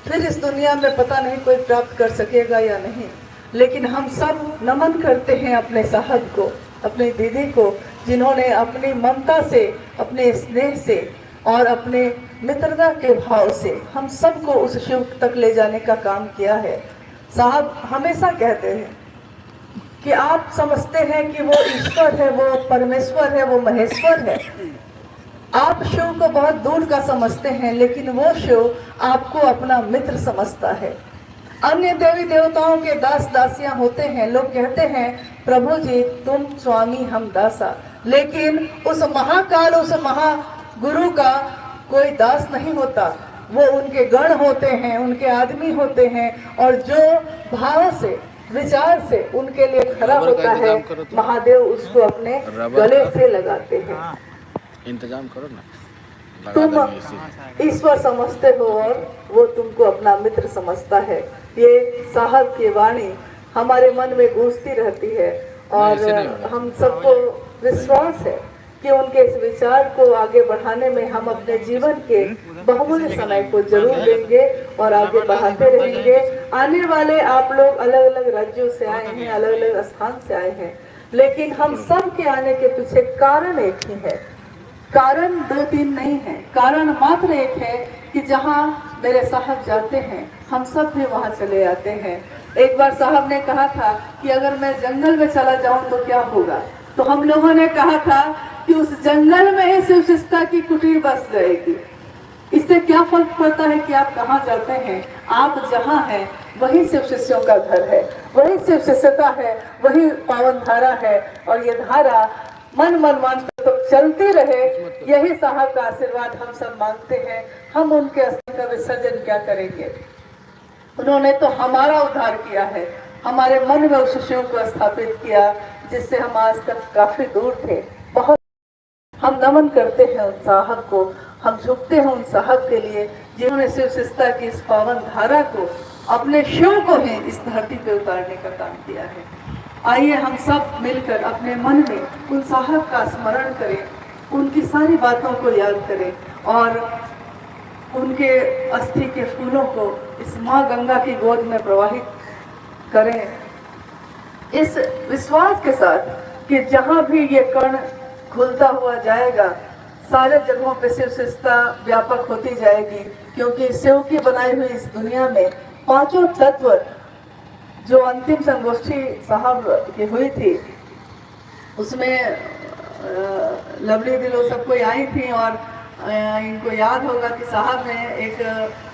फिर इस दुनिया में पता नहीं कोई प्राप्त कर सकेगा या नहीं, लेकिन हम सब नमन करते हैं अपने साहब को, अपनी दीदी को, जिन्होंने अपनी ममता से, अपने स्नेह से और अपने मित्रता के भाव से हम सबको उस शिव तक ले जाने का काम किया है। साहब हमेशा कहते हैं कि आप समझते हैं कि वो ईश्वर है, वो परमेश्वर है, वो महेश्वर है। आप शिव को बहुत दूर का समझते हैं, लेकिन वो शिव आपको अपना मित्र समझता है। अन्य देवी देवताओं के दास दासियां होते हैं, लोग कहते हैं प्रभु जी तुम स्वामी हम दासा, लेकिन उस महाकाल, उस महागुरु का कोई दास नहीं होता। वो उनके गण होते हैं, उनके आदमी होते हैं, और जो भाव से, विचार से उनके लिए खड़ा होता है, महादेव उसको अपने गले से लगाते हैं। इंतजाम करो ना। तुम ईश्वर समझते हो और वो तुमको अपना मित्र समझता है। ये साहब की वाणी हमारे मन में गूंजती रहती है और हम सबको विश्वास है कि उनके इस विचार को आगे बढ़ाने में हम अपने जीवन के बहुमूल्य समय को जरूर देंगे और आगे बढ़ाते रहेंगे। आने वाले आप लोग अलग अलग राज्यों से आए हैं, अलग अलग स्थान से आए हैं, लेकिन हम सब के आने के पीछे कारण एक ही है। कारण दो तीन नहीं है, कारण मात्र एक है कि जहाँ मेरे साहब जाते हैं हम सब भी वहाँ चले आते हैं। एक बार साहब ने कहा था कि अगर मैं जंगल में चला जाऊं तो क्या होगा, तो हम लोगों ने कहा था कि उस जंगल में ही शिव शिष्यता की कुटीर बस जाएगी। इससे क्या फर्क पड़ता है कि आप कहाँ जाते हैं, आप जहाँ हैं वही शिव शिष्यों का घर है, वही शिव शिष्यता है, वही पावन धारा है। और ये धारा मन तो चलती रहे, यही साहब का आशीर्वाद हम सब मांगते हैं। हम उनके अस्थि का विसर्जन क्या करेंगे, उन्होंने तो हमारा उद्धार किया है, हमारे मन में उस शिव को स्थापित किया जिससे हम आज तक काफी दूर थे। बहुत हम नमन करते हैं उन साहब को, हम झुकते हैं उन साहब के लिए जिन्होंने शिव शिष्यता की इस पावन धारा को, अपने शिव को ही इस धरती पे उतारने का काम किया है। आइए हम सब मिलकर अपने मन में उन साहब का स्मरण करें, उनकी सारी बातों को याद करें और उनके अस्थि के फूलों को इस माँ गंगा की गोद में प्रवाहित करें, इस विश्वास के साथ कि जहाँ भी ये कण खुलता हुआ जाएगा सारे जगहों पे शिव शिष्यता व्यापक होती जाएगी। क्योंकि शिव की बनाई हुई इस दुनिया में पांचों तत्व, जो अंतिम संगोष्ठी साहब की हुई थी, उसमें लवली दिलो सब कोई आई थी और इनको याद होगा कि साहब ने एक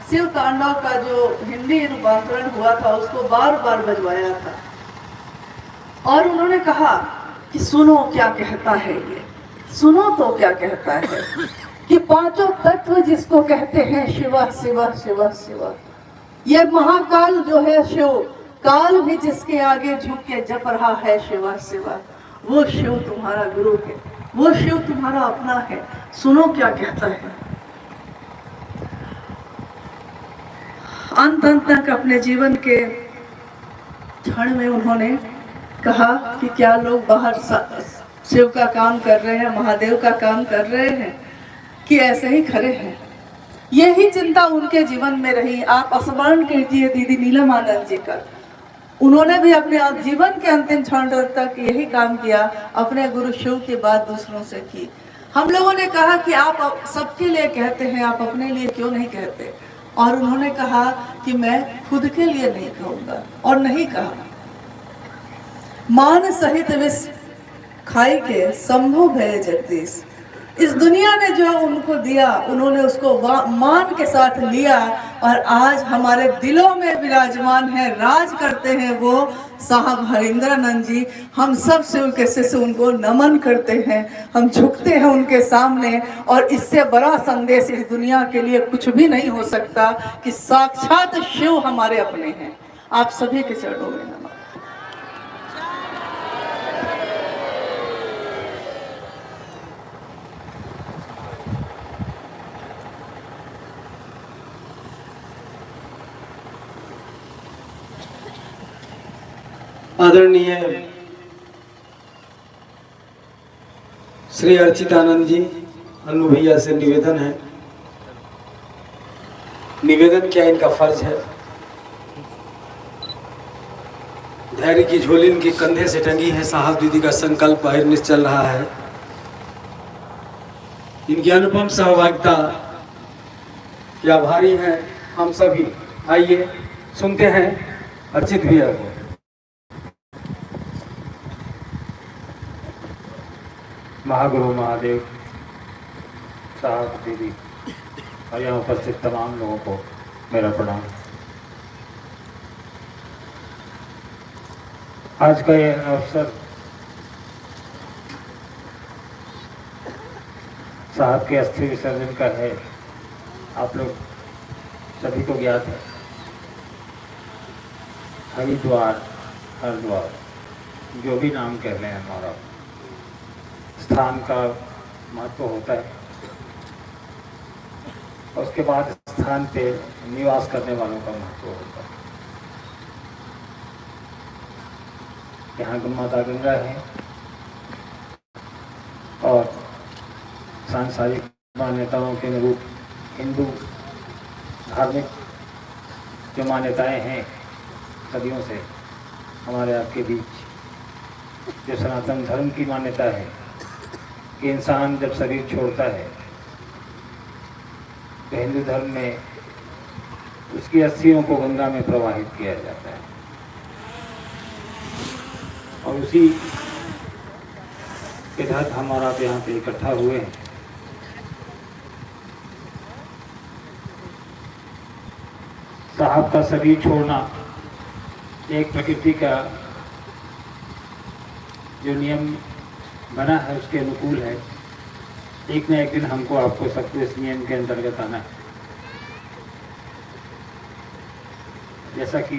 शिव तांडव का जो हिंदी रूपांतरण हुआ था उसको बार बार बजवाया था और उन्होंने कहा कि सुनो क्या कहता है ये, सुनो तो क्या कहता है कि पांचों तत्व जिसको कहते हैं शिवा शिवा शिवा शिवा, ये महाकाल जो है शिव, काल भी जिसके आगे झुक के जप रहा है शिवा शिवा, वो शिव तुम्हारा गुरु है, वो शिव तुम्हारा अपना है, सुनो क्या कहता है। अंत तक अपने जीवन के क्षण में उन्होंने कहा कि क्या लोग बाहर शिव का काम कर रहे हैं, महादेव का काम कर रहे हैं कि ऐसे ही खड़े हैं। यही चिंता उनके जीवन में रही। आप स्मरण कीजिए दीदी नीलम आनंद जी का, उन्होंने भी अपने जीवन के अंतिम क्षण तक यही काम किया, अपने गुरु शिव की बात दूसरों से की। हम लोगों ने कहा कि आप सबके लिए कहते हैं, आप अपने लिए क्यों नहीं कहते, और उन्होंने कहा कि मैं खुद के लिए नहीं कहूँगा, और नहीं कहा। मान सहित विष खाई के शंभु भय जगदीश, इस दुनिया ने जो उनको दिया उन्होंने उसको मान के साथ लिया और आज हमारे दिलों में विराजमान है, राज करते हैं वो साहब हरिंद्रानंद जी। हम सब शिव के शिष्य उनको नमन करते हैं, हम झुकते हैं उनके सामने, और इससे बड़ा संदेश इस दुनिया के लिए कुछ भी नहीं हो सकता कि साक्षात शिव हमारे अपने हैं। आप सभी के चरणों में नमन। आदरणीय श्री अर्चितानंद जी, अनु भैया से निवेदन है, निवेदन क्या इनका फर्ज है। धैर्य की झोली इनके कंधे से टंगी है, साहब दीदी का संकल्प अहिर्निश चल रहा है। इनकी अनुपम सहभागिता के आभारी हैं हम सभी। आइए सुनते हैं अर्चित भैया को। महागुरु महादेव साहब दीदी और यहाँ उपस्थित तमाम लोगों को मेरा प्रणाम। आज का यह अवसर साहब के अस्थि विसर्जन का है, आप लोग सभी को ज्ञात है। हरिद्वार हरिद्वार जो भी नाम कह रहे हैं, हमारा स्थान का महत्व होता है, और उसके बाद स्थान पे निवास करने वालों का महत्व होता है। यहाँ माता गंगा है और सांसारिक मान्यताओं के अनुरूप हिंदू धार्मिक जो मान्यताएं हैं सदियों से हमारे आपके बीच, जो सनातन धर्म की मान्यता है कि इंसान जब शरीर छोड़ता है तो हिंदू धर्म में उसकी अस्थियों को गंगा में प्रवाहित किया जाता है, और उसी के तहत हम और आप यहाँ पे इकट्ठा हुए हैं। साहब का शरीर छोड़ना एक प्रकृति का जो नियम बना है उसके अनुकूल है। एक न एक दिन हमको आपको सबको इस नियम के अंतर्गत आना है। जैसा कि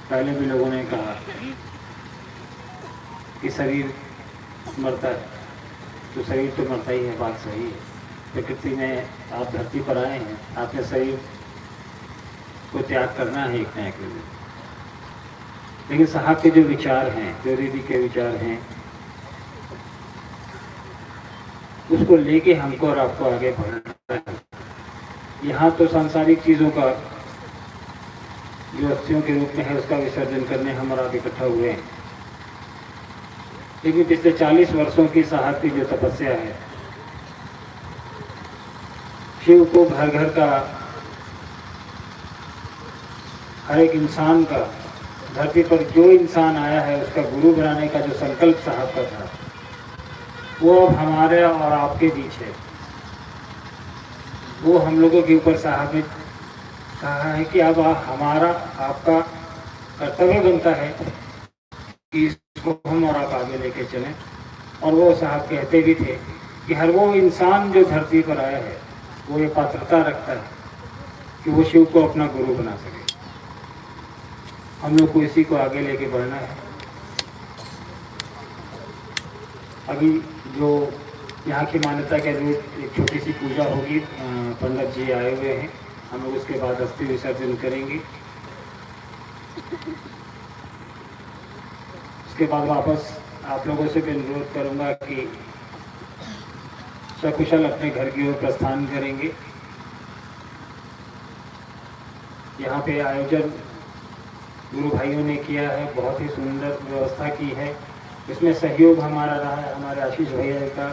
पहले भी लोगों ने कहा कि शरीर मरता है, तो शरीर तो मरता ही है, बात सही है। प्रकृति में आप धरती पर आए हैं, आपने शरीर को त्याग करना है एक न एक दिन। लेकिन साहब के जो विचार हैं, जो दीदी के विचार हैं, उसको लेके हमको और आपको आगे बढ़ना है। यहाँ तो सांसारिक चीज़ों का जो अस्थियों के रूप में है उसका विसर्जन करने हम और आप इकट्ठा हुए हैं। लेकिन पिछले 40 वर्षों की साहब की जो तपस्या है, शिव को घर घर का, हर एक इंसान का धरती पर जो इंसान आया है उसका गुरु बनाने का जो संकल्प साहब का था वो अब हमारे और आपके बीच है। वो हम लोगों के ऊपर साहब ने कहा है कि अब हमारा आपका कर्तव्य बनता है कि इसको हम और आप आगे लेके चलें। और वो साहब कहते भी थे कि हर वो इंसान जो धरती पर आया है वो ये पात्रता रखता है कि वो शिव को अपना गुरु बना सके। हम लोग को इसी को आगे लेके बढ़ना है। अभी जो यहाँ की मान्यता के अनुरूप एक छोटी सी पूजा होगी, पंडित जी आए हुए हैं, हम लोग उसके बाद अस्थि विसर्जन करेंगे। उसके बाद वापस आप लोगों से भी अनुरोध करूँगा कि सकुशल अपने घर की ओर प्रस्थान करेंगे। यहाँ पे आयोजन गुरु भाइयों ने किया है, बहुत ही सुंदर व्यवस्था की है। इसमें सहयोग हमारा रहा है, हमारे आशीष भैया का,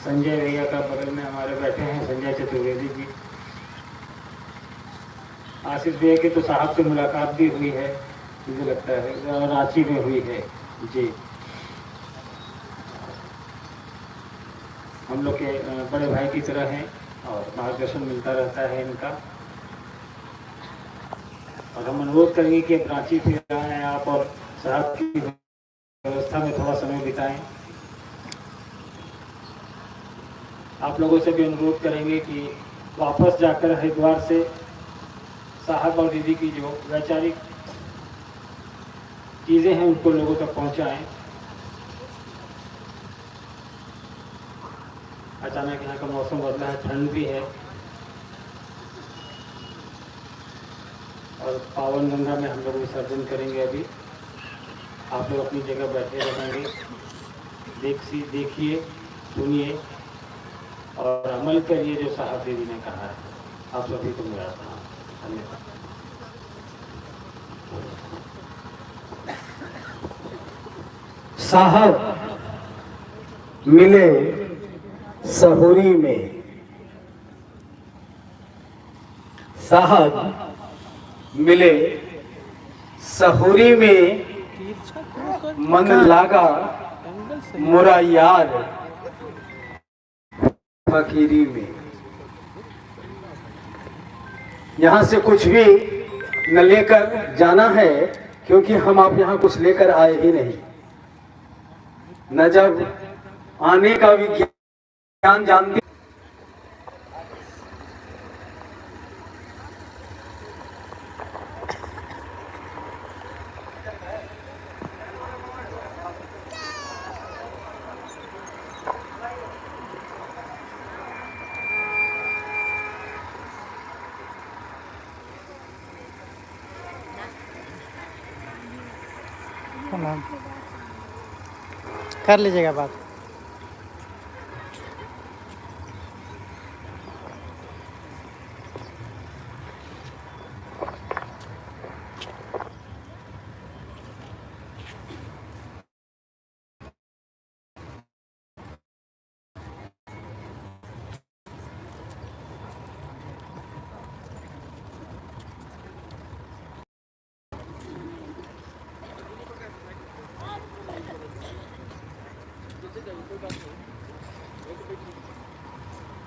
संजय भैया का बगल में हमारे बैठे हैं संजय चतुर्वेदी जी। आशीष भैया की तो साहब से मुलाकात भी हुई है, मुझे लगता है रांची में हुई है जी। हम लोग के बड़े भाई की तरह हैं और मार्गदर्शन मिलता रहता है इनका। और हम अनुरोध करेंगे कि अब रांची फिर आएँ आप और साहब की व्यवस्था में थोड़ा समय बिताएं। आप लोगों से भी अनुरोध करेंगे कि वापस जाकर हरिद्वार से साहब और दीदी की जो वैचारिक चीज़ें हैं उनको लोगों तक पहुंचाएं। अचानक यहाँ का मौसम बदला है, ठंड भी है और पावन गंगा में हम लोग विसर्जन करेंगे। अभी आप लोग अपनी जगह बैठे रहेंगे, देखिए सुनिए और अमल करिए जो साहब दीदी ने कहा है। आप सभी को मेरा धन्यवाद। साहब मिले सहुरी में, साहब मिले सहुरी में, मन लागा मुरा यार फकीरी में। यहाँ से कुछ भी न लेकर जाना है क्योंकि हम आप यहाँ कुछ लेकर आए ही नहीं। न जब आने का विज्ञान जानते कर लीजिएगा बात।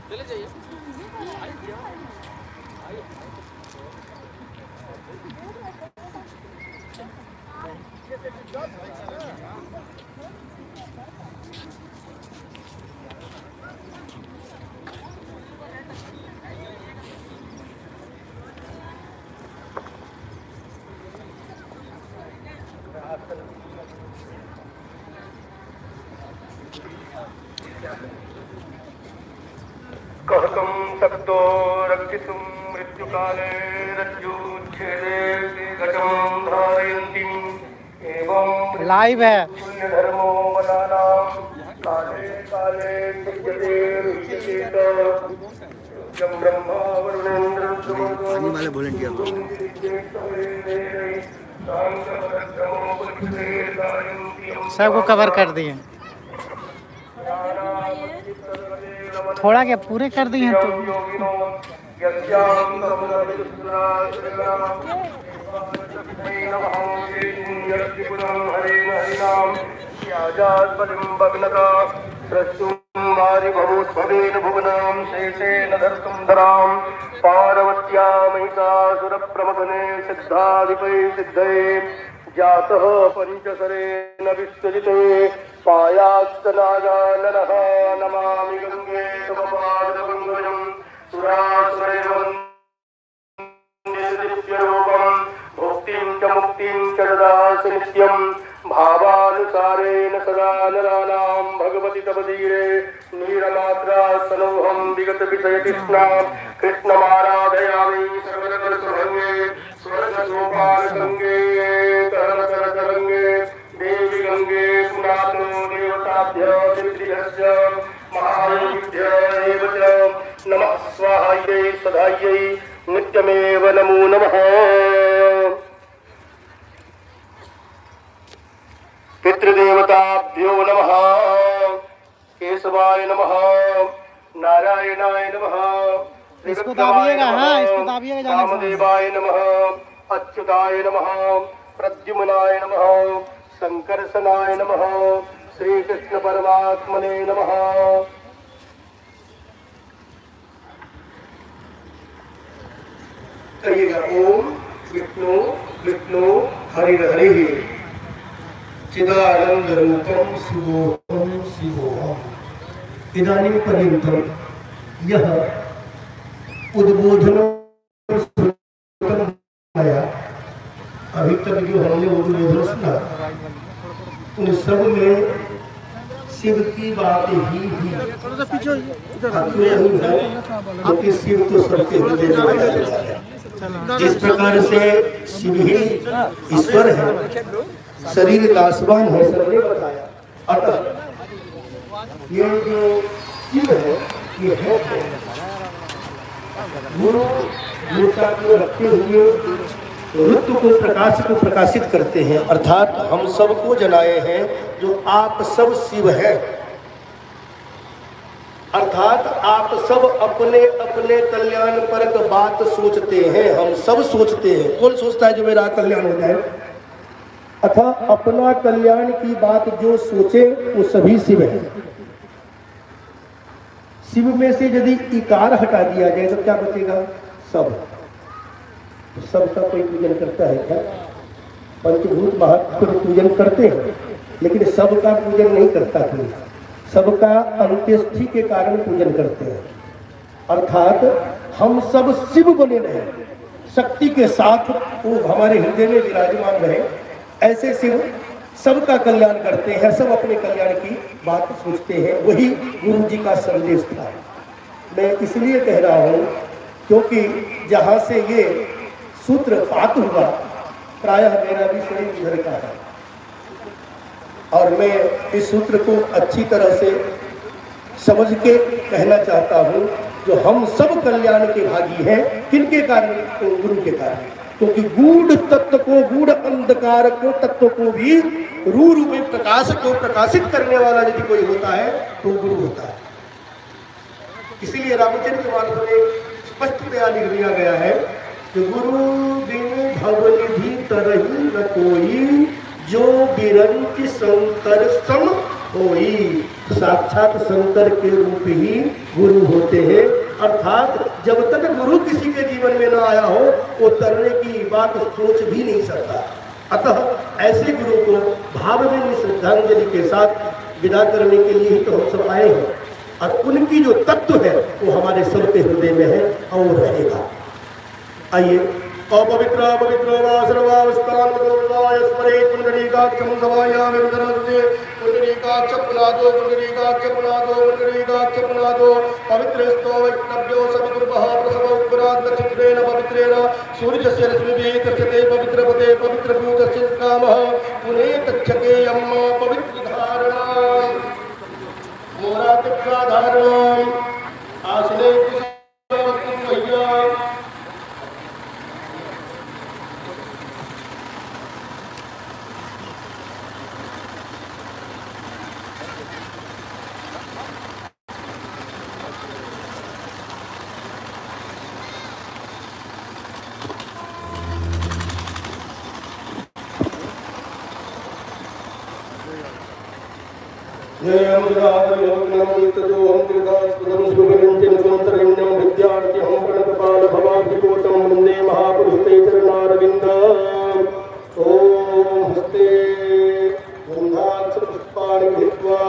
चले जाइए। कहतुं शक्तो रक्षितुं मृत्युकाले रज्जुच्छेदे घटं धारयन्तीं एवं लाइव है। पुण्यधर्मो वदानां काले काले विद्यते ऋष्यते यं ब्रह्मा वरुणेन्द्रं आने वाले वॉलंटियर को सबको कवर कर दिए, थोड़ा क्या पूरे कर दिए तो यस्यां तमुनविदुस्राश्रयाम् यत्पुरं हरेण हरिणां याजाद्बलिं भग्नता स्रष्टुं वारिभवोद्भवेन भुवनां शेषेण धर्तुं धरां पार्वत्या महिषासुरप्रमथने सिद्धाधिपै सिद्धये जातः पंचसरेण विश्वजिते पायास्तनागाननः नमामि गंगे तव पादपङ्कजं सुरासुरैर्वन्दित्यरूपं भुक्तिं च मुक्तिं च ददासि नित्यं भावानुसारेण सदा नराणां भगवति तव धीरे नीरमात्रा सनोहं विगत विषय कृष्णमाराधयामि सर्वदर्शभङ्गे स्वर्गसोपानसङ्गे तरतरतरङ्गे देवी गङ्गे पुनातो देवताभ्य पितृभ्यश्च महादेव्य एव च नमः स्वाहायै सदायै नित्यमेव नमो नमः। पितृदेवताभ्यो नमः, केशवाय नमः, नारायणाय नमः, इसको दाबिएगा, हाँ इसको दाबिएगा जाने से। रामदेवाय नमः, अच्युताय नमः, प्रद्युम्नाय नमः, संकर्षणाय नमः, श्री कृष्ण परमात्मने नमः। कहिएगा ओम विष्णु विष्णु हरि हरि चिदानंद रूपम शिवोहम शिवोहम। इदानीं पर्यन्तं यह उद्बोधन आया, अभी तक जो हमने उद्बोधन सुना उन सब में शिव की बात ही क्योंकि शिव तो सबके हृदय में रहता है। जिस प्रकार से शिव ही ईश्वर है, शरीर नाशवान है, सबने बताया। अतः ये जो शिव है ये है गुरु मूर्ता को रखते हुए रुद्र को प्रकाश को प्रकाशित करते हैं, अर्थात हम सबको जनाए हैं जो आप सब शिव हैं। अर्थात आप सब अपने अपने कल्याण पर बात सोचते हैं, हम सब सोचते हैं। कौन सोचता है जो मेरा कल्याण हो जाए? अतः अपना कल्याण की बात जो सोचे वो सभी शिव है। शिव में से यदि इकार हटा दिया जाए तो क्या बचेगा? सब। तो सबका कोई पूजन करता है क्या? पंचभूत महात्मा पूजन करते हैं, लेकिन सबका पूजन नहीं करता कोई। सबका अंत्येष्टि के कारण पूजन करते हैं। अर्थात हम सब शिव बने रहे, शक्ति के साथ वो हमारे हृदय में विराजमान रहे, ऐसे शिव सबका कल्याण करते हैं, सब अपने कल्याण की बात सोचते हैं। वही गुरु जी का संदेश था। मैं इसलिए कह रहा हूँ क्योंकि जहाँ से ये सूत्रपात हुआ, प्रायः मेरा भी शरीर उधर का है, और मैं इस सूत्र को अच्छी तरह से समझ के कहना चाहता हूँ। जो हम सब कल्याण के भागी हैं, किनके कारण? तो गुरु के कारण। क्योंकि गूढ़ तत्व को, गूढ़ अंधकार को, तत्व को भी रूप में प्रकाश को प्रकाशित करने वाला यदि कोई होता है तो गुरु होता है। इसीलिए रामचरित मानस में स्पष्टतया लिख दिया गया है कि गुरु बिन भवनिधि तरहि न कोई, जो बिरंच शंकर सम होई। साक्षात शंकर के रूप ही गुरु होते हैं। अर्थात जब तक गुरु किसी के जीवन में न आया हो वो तरने की बात सोच भी नहीं सकता। अतः ऐसे गुरु को भाव में श्रद्धांजलि के साथ विदा करने के लिए ही तो हम सब आए हैं, और उनकी जो तत्व है वो हमारे सबके हृदय में है और रहेगा। आइए अपवित्र पवित्र वा सर्वावस्थान गोवाय स्मरे पुंडरीकाक्षं समायामि रुद्रस्य पुंडरीकाक्ष पुनादो पुंडरीकाक्ष पुनादो पुंडरीकाक्ष पुनादो पवित्रस्तो वैष्णव्यो समगुरुभः प्रसव उपरात् नक्षत्रेण पवित्रेण सूर्यस्य रश्मिभिः तस्यते पवित्रपदे पवित्रभूतस्य कामः पुने तच्छकेयं पवित्रधारणम् मोरातिक्षाधारणम् आसने जयं सुधाकरयोगिनं तजोहं दीर्घास्पदं सुगणञ्जन संसर्गण्यं विद्यार्थिहं प्रणतपाल भवाब्धिकोटं वन्दे महापुरुषते चरणारविन्दम् ॐ हस्ते गन्धाक्षपुष्पाणि गृहीत्वा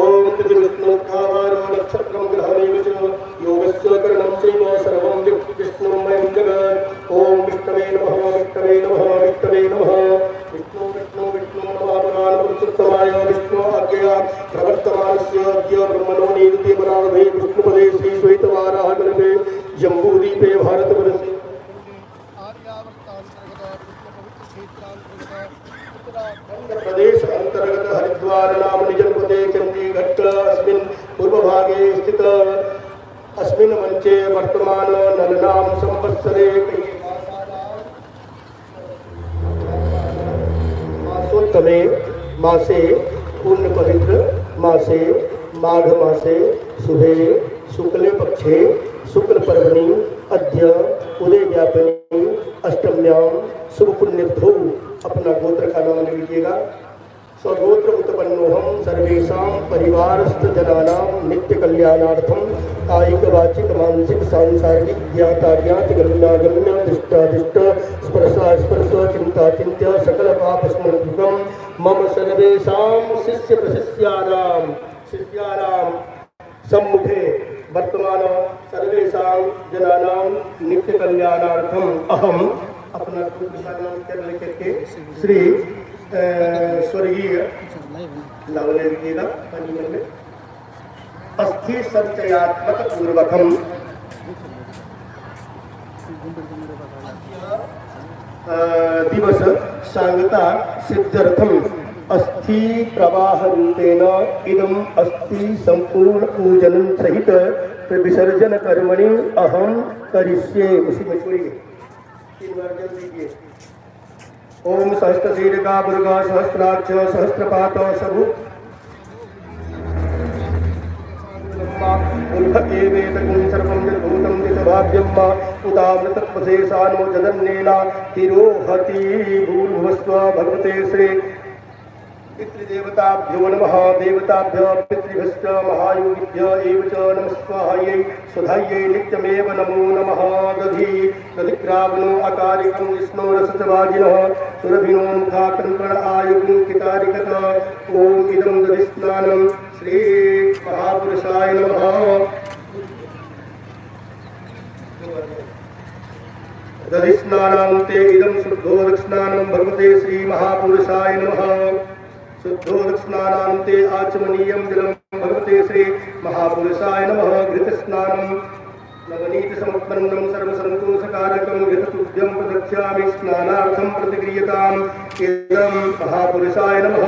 ओम विष्णुखावारो नक्षत्रं ग्रहणेव च योगश्च करणं चैव सर्वं विष्णुमयं जगत् ओम विष्णवे नमः विष्णवे नमः विष्णवे नमः विष्णु विष्णु विष्णु नमः पुराणपुरुषोत्तमाय विष्णु आज्ञया प्रवर्तमानस्य अद्य ब्रह्मणो नियुक्ते परार्धे विष्णुपदे श्रीश्वेतवाराह कल्पे जम्बूद्वीपे भारतवर्षे प्रदेश अंतर्गत हरिद्वार नाम जनपदे चंडीगढ़ अस्मिन् पूर्वभागे स्थित अस्मिन् मंचे वर्तमान नलनाम संवत्सरे मासोत्तमे मासे पूर्ण पवित्र मासे माघ मासे शुभे शुक्ल पक्षे शुक्ल पर्वणि अद्य उदय व्यापिनी अष्टम्यां शुभ पुण्यर्थो अपना गोत्र का नाम लीजिएगा। स्वगोत्र उत्पन्नोहम सर्वेषां परिवारस्थ जनानां नित्य कल्याणार्थम कायिक वाचिक मानसिक सांसारिक ज्ञाता ज्ञात गम्यागम्य दृष्टादिष्ट स्पर्शा स्पर्श चिंता चिंत्य सकल पाप स्मृतम मम सर्वेषां शिष्य प्रशिष्यानां सम्मुखे वर्तमान सर्वेषां जनानां नित्य कल्याणार्थम अहम अपना नाम करके श्री स्वर्गीय लावले लिखिएगा पंजीकरण में अस्थि संचयात्मक पूर्वकम दिवस सांगता सिद्ध्यर्थम अस्थि प्रवाह रूपेण इदम अस्थि संपूर्ण पूजन सहित विसर्जन कर्मणि अहम करिष्ये। उसी में छोड़िए 3 बार जल दीजिए। ओम सहस्रशीर्षा दुर्गा सहस्राक्ष सहस्रपात सबु एवेतकुं सर्वं यद्भूतं यद्भाव्यं मा उदामृतत्वशेषान्मो जदन्नेना तिरोहति भूर्भुवस्व भगवते श्री पितृदेवताभ्यो नमः देवताभ्यो पितृभ्यश्च महायोगिभ्य एव च नमस्वाहायै स्वधायै नित्यमेव नमो नमः। दधिग्रावणो अकारिकं विष्णोरसचवाजिनः सुरभिनो मुखाकङ्कण आयुगं कितारिकत ओम इदं दधिस्नानं श्री महापुरुषाय नमः। दधिस्नानान्ते इदं शुद्धोदकस्नानं भगवते श्री महापुरुषाय नमः। शुद्धोदकस्नानान्ते आचमनीयं जलं भगवते श्री महापुरुषाय नमः। घृतस्नानं नवनीतसमुत्पन्नं सर्वसन्तोषकारकं घृततुभ्यं प्रदक्ष्यामि स्नानार्थं प्रतिक्रियताम् इदं महापुरुषाय नमः।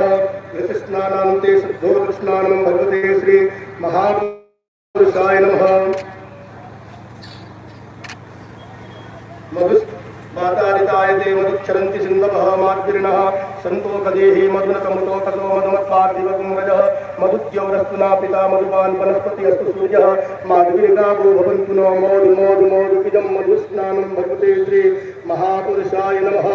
घृतस्नानान्ते शुद्धोदकस्नानं भगवते श्री महापुरुषाय नमः। मातारितायते मधुक्षरन्ति सिन्धवः मार्गिरिणः सन्तोकदेहि मधुनकमुतो कतो मधुमत्पार्थिवकुम्भजः मधुद्यौरस्तु पिता मधुपान् वनस्पति अस्तु सूर्यः माधुर्गावो भवन्तु नो मोदु मोदु मोदु इदं मधुस्नानं भगवते श्री महापुरुषाय नमः।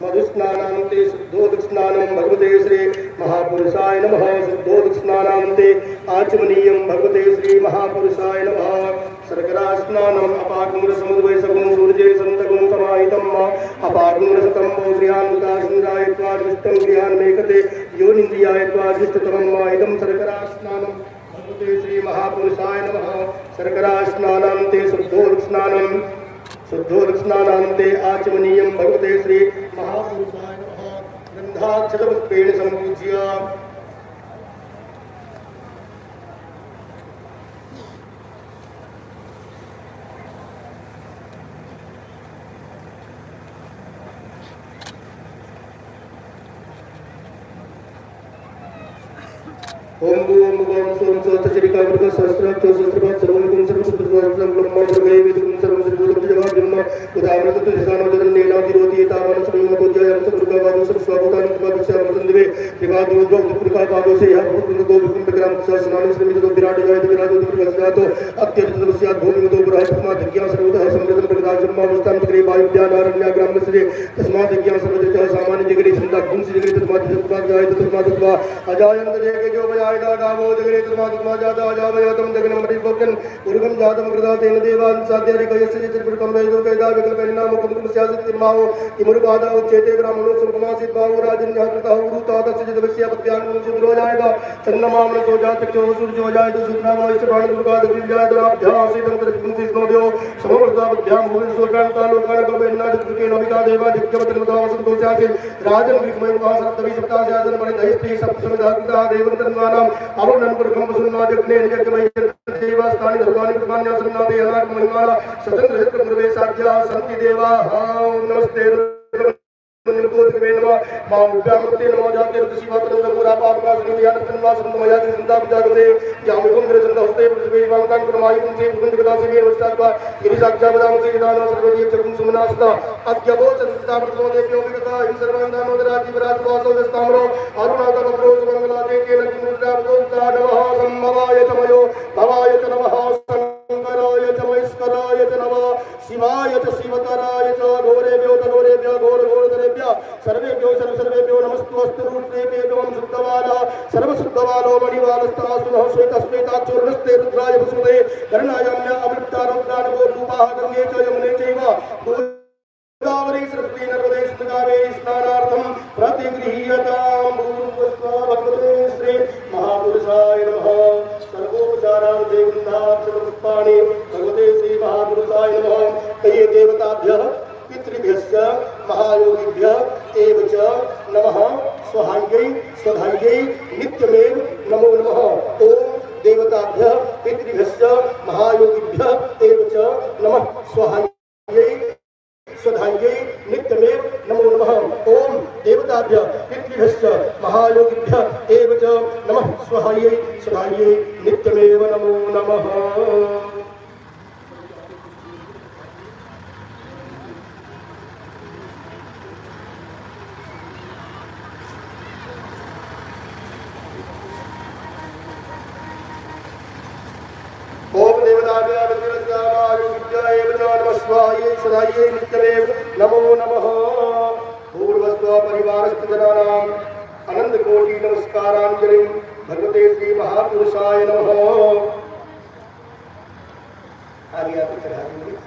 मधुस्नानान्ते शुद्धोदकस्नानं भगवते श्री महापुरुषाय नमः। शुद्धोदकस्नानान्ते आचमनीयं भगवते श्री महापुरुषाय नमः। शर्करास्नानम् अपाग्निरसमुद्वैसगुं सूर्ये सन्तगुं समाहितं अपाग्निरसतम्बो गृहान्मुदासुरायत्वादिष्टं गृहान्मेकते योनिन्द्रियायत्वादिष्टतमं इदं शर्करास्नानं भगवते श्री महापुरुषाय नमः। शर्करास्नानान्ते शुद्धोदकस्नानान्ते आचमनीयं भगवते श्री महापुरुषाय नमः। गन्धाक्षतपुष्पेण सम्पूज्य ओम ओम ओम सोम सहस्रचिरिका वृद्ध सहस्राक्ष सहस्रपाद सर्वं सर्वं सर्वं सर्वं ब्रह्म सर्वैवेदं सर्वं सर्वं जगद्ब्रह्म उदाहरण तो जिसानो जगन नेना विरोधी तावन समीम को जय हम सब का बाबू सब स्वागतान का दक्षा वंदवे विवाद उद्भव दुर्गा बाबू से यह भूत को विकुंभ ग्राम स्नान से मिल तो विराट जय विराट दुर्गा तो अत्यंत तपस्या भूमि तो ब्रह्मा धज्ञा सर्वदा समृद्ध प्रकाश ब्रह्मावस्थान करे वायु ज्ञान अरण्य ग्राम से तस्मात् ज्ञान सर्वदा सामान्य जगरे संदा गुण से जगरे तस्मात् जगत जाय तस्मात् अजायंत जय के जो बजाय गावो जगरे तस्मात् जाता अजावय तम जगन मरि भोगन उर्गम जातम कृता तेन देवान साध्यारि कयस्य चित्रकम वैदो कैदा विकल परिणाम कुंकुम स्यासित किरमाओ इमुरबादा उच्चेते ब्राह्मणो सुखमासित बाहु राजन जातता उरुता तस्य जदवस्य पत्यान सुदर हो जाएगा चन्नमामन तो जात चो सूर्य हो जाए तो सुनाम इष्ट प्राण दुर्गा दिव्य जाय तो आप ध्यान से तंत्र कुंसी स्नोद्यो समवर्ता ध्यान भूल सुरकान का लोकान का बेन्ना के नविका देवा दिव्यवत मता संतोषाके राजन विकमय का सप्तवी सप्ताह से आसन बने दहिष्टि सप्त समदाता देवंतन्वानाम अवगणन पर कम सुन्ना जगने निजकमय देवा स्थानी धर्मानि प्रमाण्य सुन्नाते अनाक महिमाला सतंत्र हित प्रवेश साध्या संति देवा नमस्ते निलकोत्मे नमः माउप्यामृते नमः जाते शिवातन पूरा पापका सुनिया तन्वा संतमया संता जागसे जामिकुम दर्शन हस्ते पृथ्वी वांकान प्रमायि कुंसे कुंद कदा से वस्तात्वा गिरि साक्षा बदाम से दान सर्वदीप चकुम सुमनास्ता अद्यबो चंद्रता प्रथम देव्यो विगता इन सर्वांगानो दराति विराज वासो दस्तामरो अरुणाता बप्रो सुमंगलाते के लक्ष्मीद्रा प्रोक्ता नमः सम्भवाय तमयो भवाय च नमः शंकराय च महेश्वराय च नमः शिवाय च शिवतराय च घोरेभ्यो घोर घोरतरेभ्यो सर्वेभ्यो सर्वेभ्यो नमस्तुस्तु रूपेभ्यो शुद्धवाला सर्वशुद्धवालो मणिवालस्तासुनः श्वेतश्वेताचूर्णस्ते रुद्राय वसुदे कर्णायाम्य अमृता रुद्राणो रूपाः गंगे च यमुने चैव गोदावरी सरस्वती नर्मदे सिन्धुवे स्नानार्थं प्रतिगृह्यतां भूर्भुवस्व भगवते श्री महापुरुषाय नमः सर्वोपचारां देवन्दाक्षपुष्पाणि भगवते श्री महापुरुषाय नमः कये देवताभ्यः पितृभ्यश्च महायोगिभ्यः एव च नमः स्वहायै स्वधायै नित्यमेव नमो नमः ओम देवताभ्यः पितृभ्यश्च महायोगिभ्यः एव च नमः स्वहायै स्वधायै नित्यमेव नमो नमः ओम देवताभ्यः पितृभ्यश्च महायोगिभ्यः एव च नमः स्वहायै स्वधायै नित्यमेव नमो नमः ओम देवताभ्यः पितृभ्यश्च महायोगिभ्यः एव च नमः स्वहायै स्वधायै नित्यमेव नमो नमः पूर्वस्व परिवारस्थजनानाम् अनन्तकोटि नमस्काराञ्जलिं भगवते श्री महापुरुषाय नमः आगे आप चढ़ा देंगे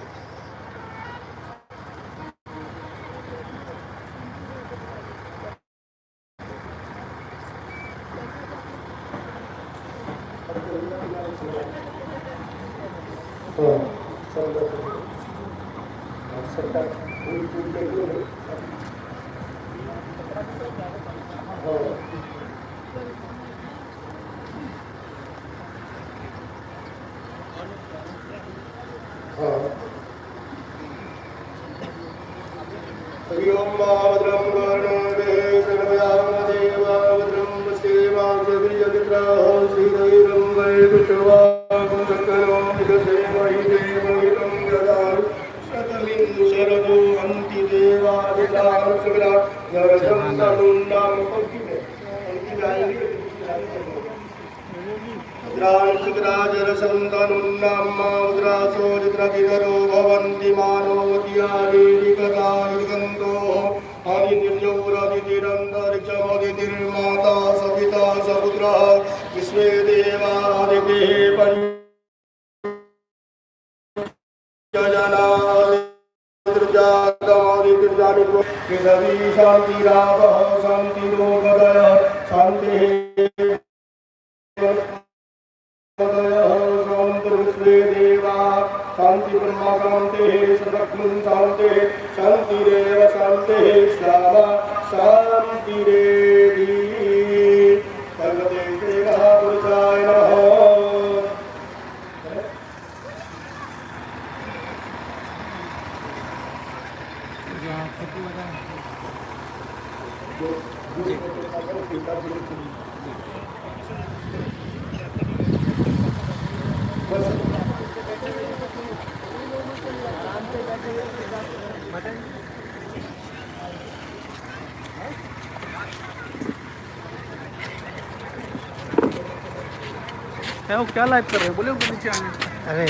है वो क्या लाइव कर रहे हैं बोले ऊपर नीचे आने। अरे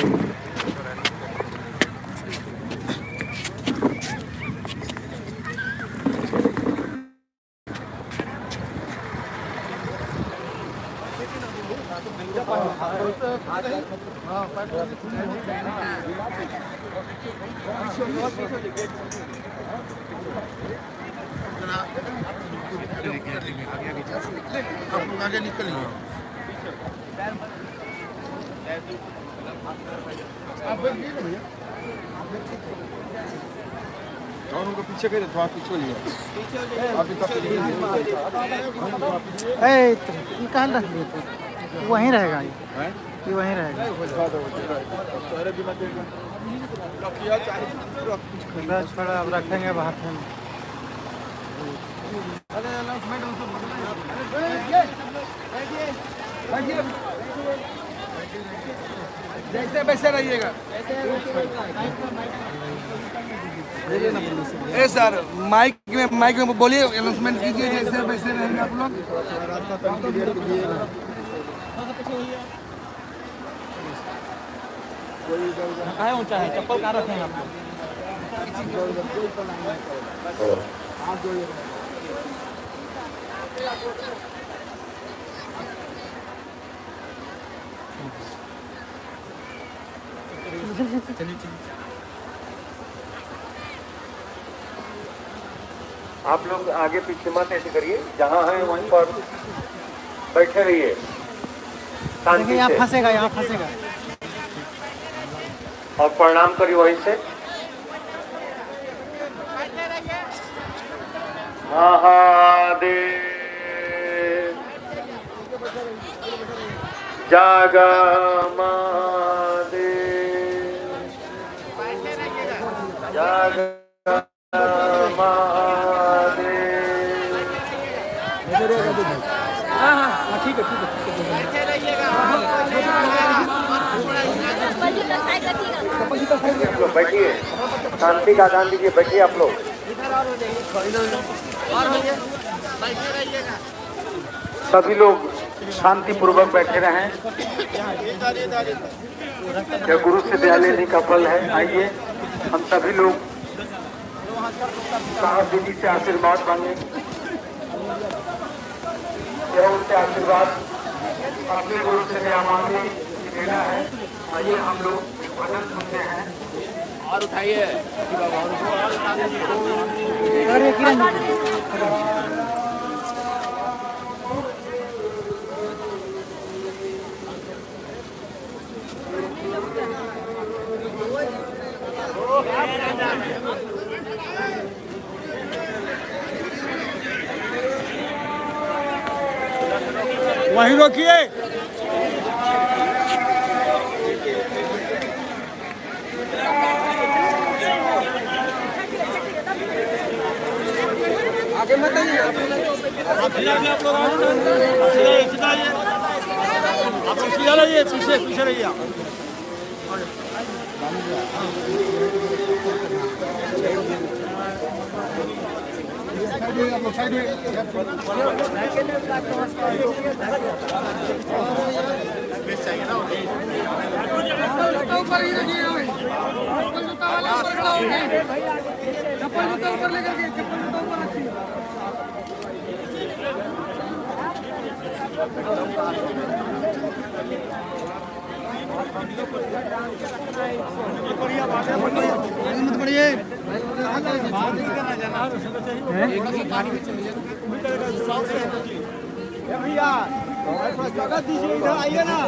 आगे निकलिए। और उनको पीछे करे थोड़ा पीछे लिए अभी तक निकाल रख दिए तो वहीं रहेगा ये वहीं रहेगा। छोड़ा अब रखेंगे बाहर में। जैसे वैसे रहिएगा। ए सर माइक में बोलिए, अनाउंसमेंट कीजिए जैसे वैसे रहेंगे आप लोग। कहाँ ऊंचा है चप्पल कहाँ रखे हैं आप आप लोग आगे पीछे मत ऐसे करिए, जहाँ हैं वहीं पर बैठे रहिए शांति यहाँ से फंसेगा यहाँ फंसेगा। और प्रणाम करिए वहीं से। महादेव जागा महादेव जागा ठीक है बैठिए, शांति का दान दीजिए, बैठिए आप लोग। सभी लोग शांति पूर्वक बैठे रहें। यह गुरु से दया लेने का फल है। आइए हम सभी लोग साहब दीदी से आशीर्वाद मांगे। यह उनसे आशीर्वाद अपने गुरु से दया मांगे लेना है। आइए हम लोग भजन सुनते हैं। और उठाइए वहीं रोकिए। आगे मत आइए आप लोग सीधा रहिए, पीछे रहिए आप। भैया जगह दीजिए, इधर आइए ना।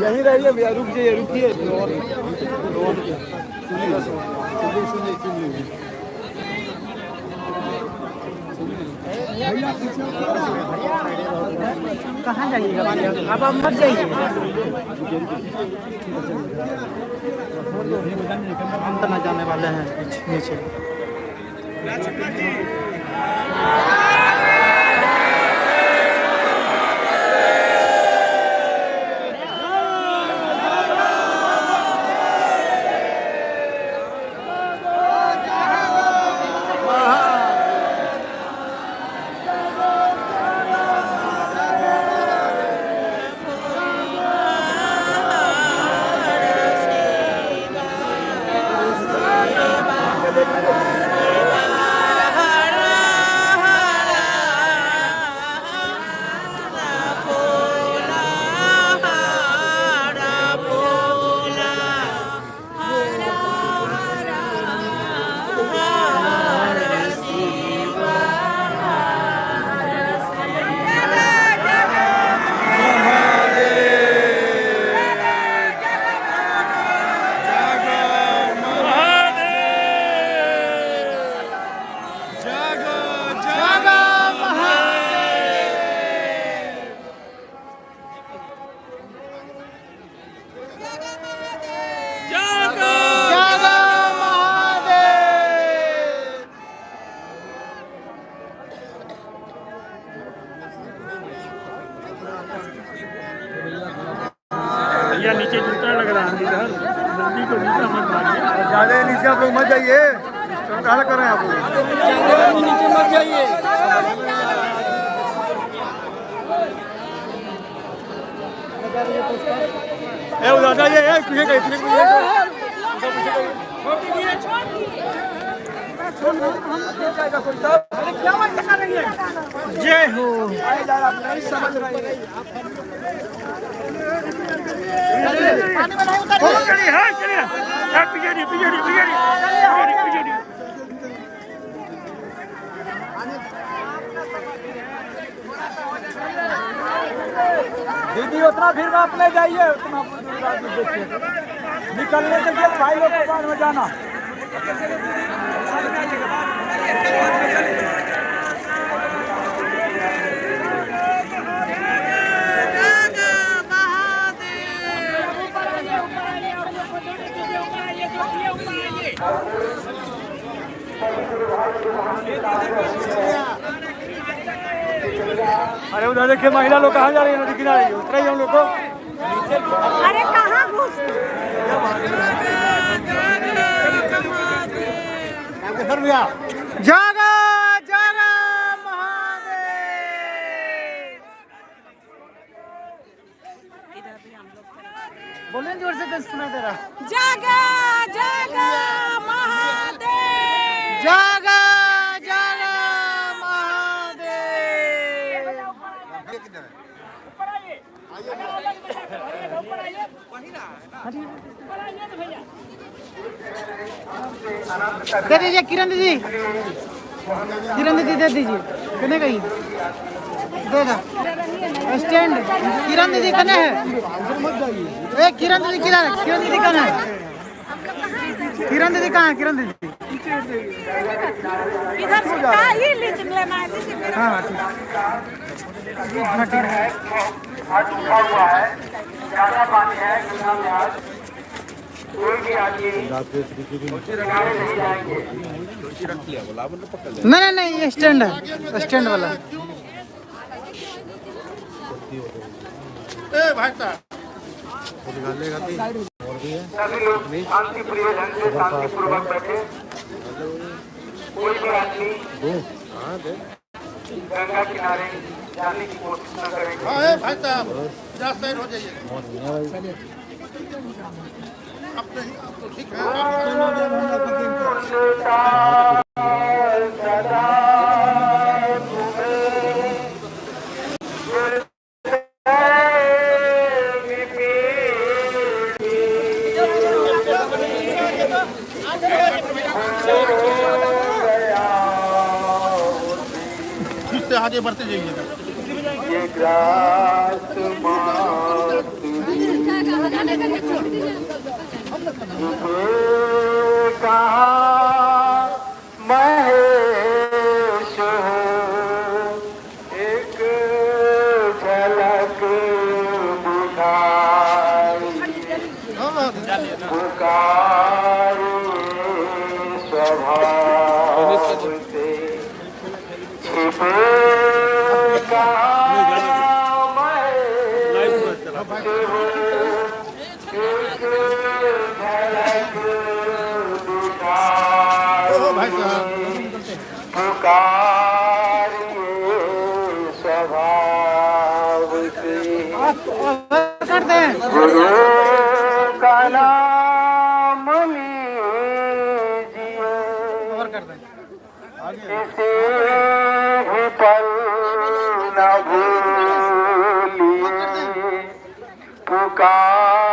यहीं रहिए भैया, रुकिए। कहाँ जाइएगा अब आप मत जाइए। हम वाले हैं नीचे। भैया नीचे जूता लग रहा है इधर जल्दी को जूता मत मारिए। ज्यादा नीचे आप लोग मत जाइए, क्या कर रहे हैं आप लोग? नीचे मत जाइए। उधर जाइए, पीछे जय हो। समझ रहे दीदी उतना भीड़ में अपने जाइए, उतना निकलने के लिए भाई लोग को बाद में जाना। अरे उधर देखिए महिला लोग कहाँ जा रही है, नदी किनारे उतरा ही हम लोग को। अरे कहाँ घुस जागा जागा महादेव। बोले जोर से सुना दे रहा। जागा जागा महादेव, जागा जागा महादेव। दे दीजिए किरण दीदी, किरण दीदी दे दीजिए। कने गई दे दो स्टैंड। किरण दीदी कने है? ए किरण दीदी किधर है? किरण दीदी कहाँ है? किरण दीदी कहाँ है? किरण दीदी इधर से का ये लीच लेना है। हाँ ठीक है। आज उठा हुआ है, ज्यादा पानी है गंगा में। आज कोई भी आदमी नहीं जाएंगे। नहीं नहीं ये स्टैंड है, स्टैंड वाला। भाई साहब सभी लोग शांति प्रिय ढंग से शांतिपूर्वक बैठे। कोई भी आदमी गंगा किनारे जाने की कोशिश न करें। भाई साहब साइड हो जाइए। आप तो ठीक है। आगे बढ़ते जाइएगा। महेश एक झलक बुझाई पुकारे से छिपे गुरु का नाम लीजिए किसी भी पल न भूलिए पुकार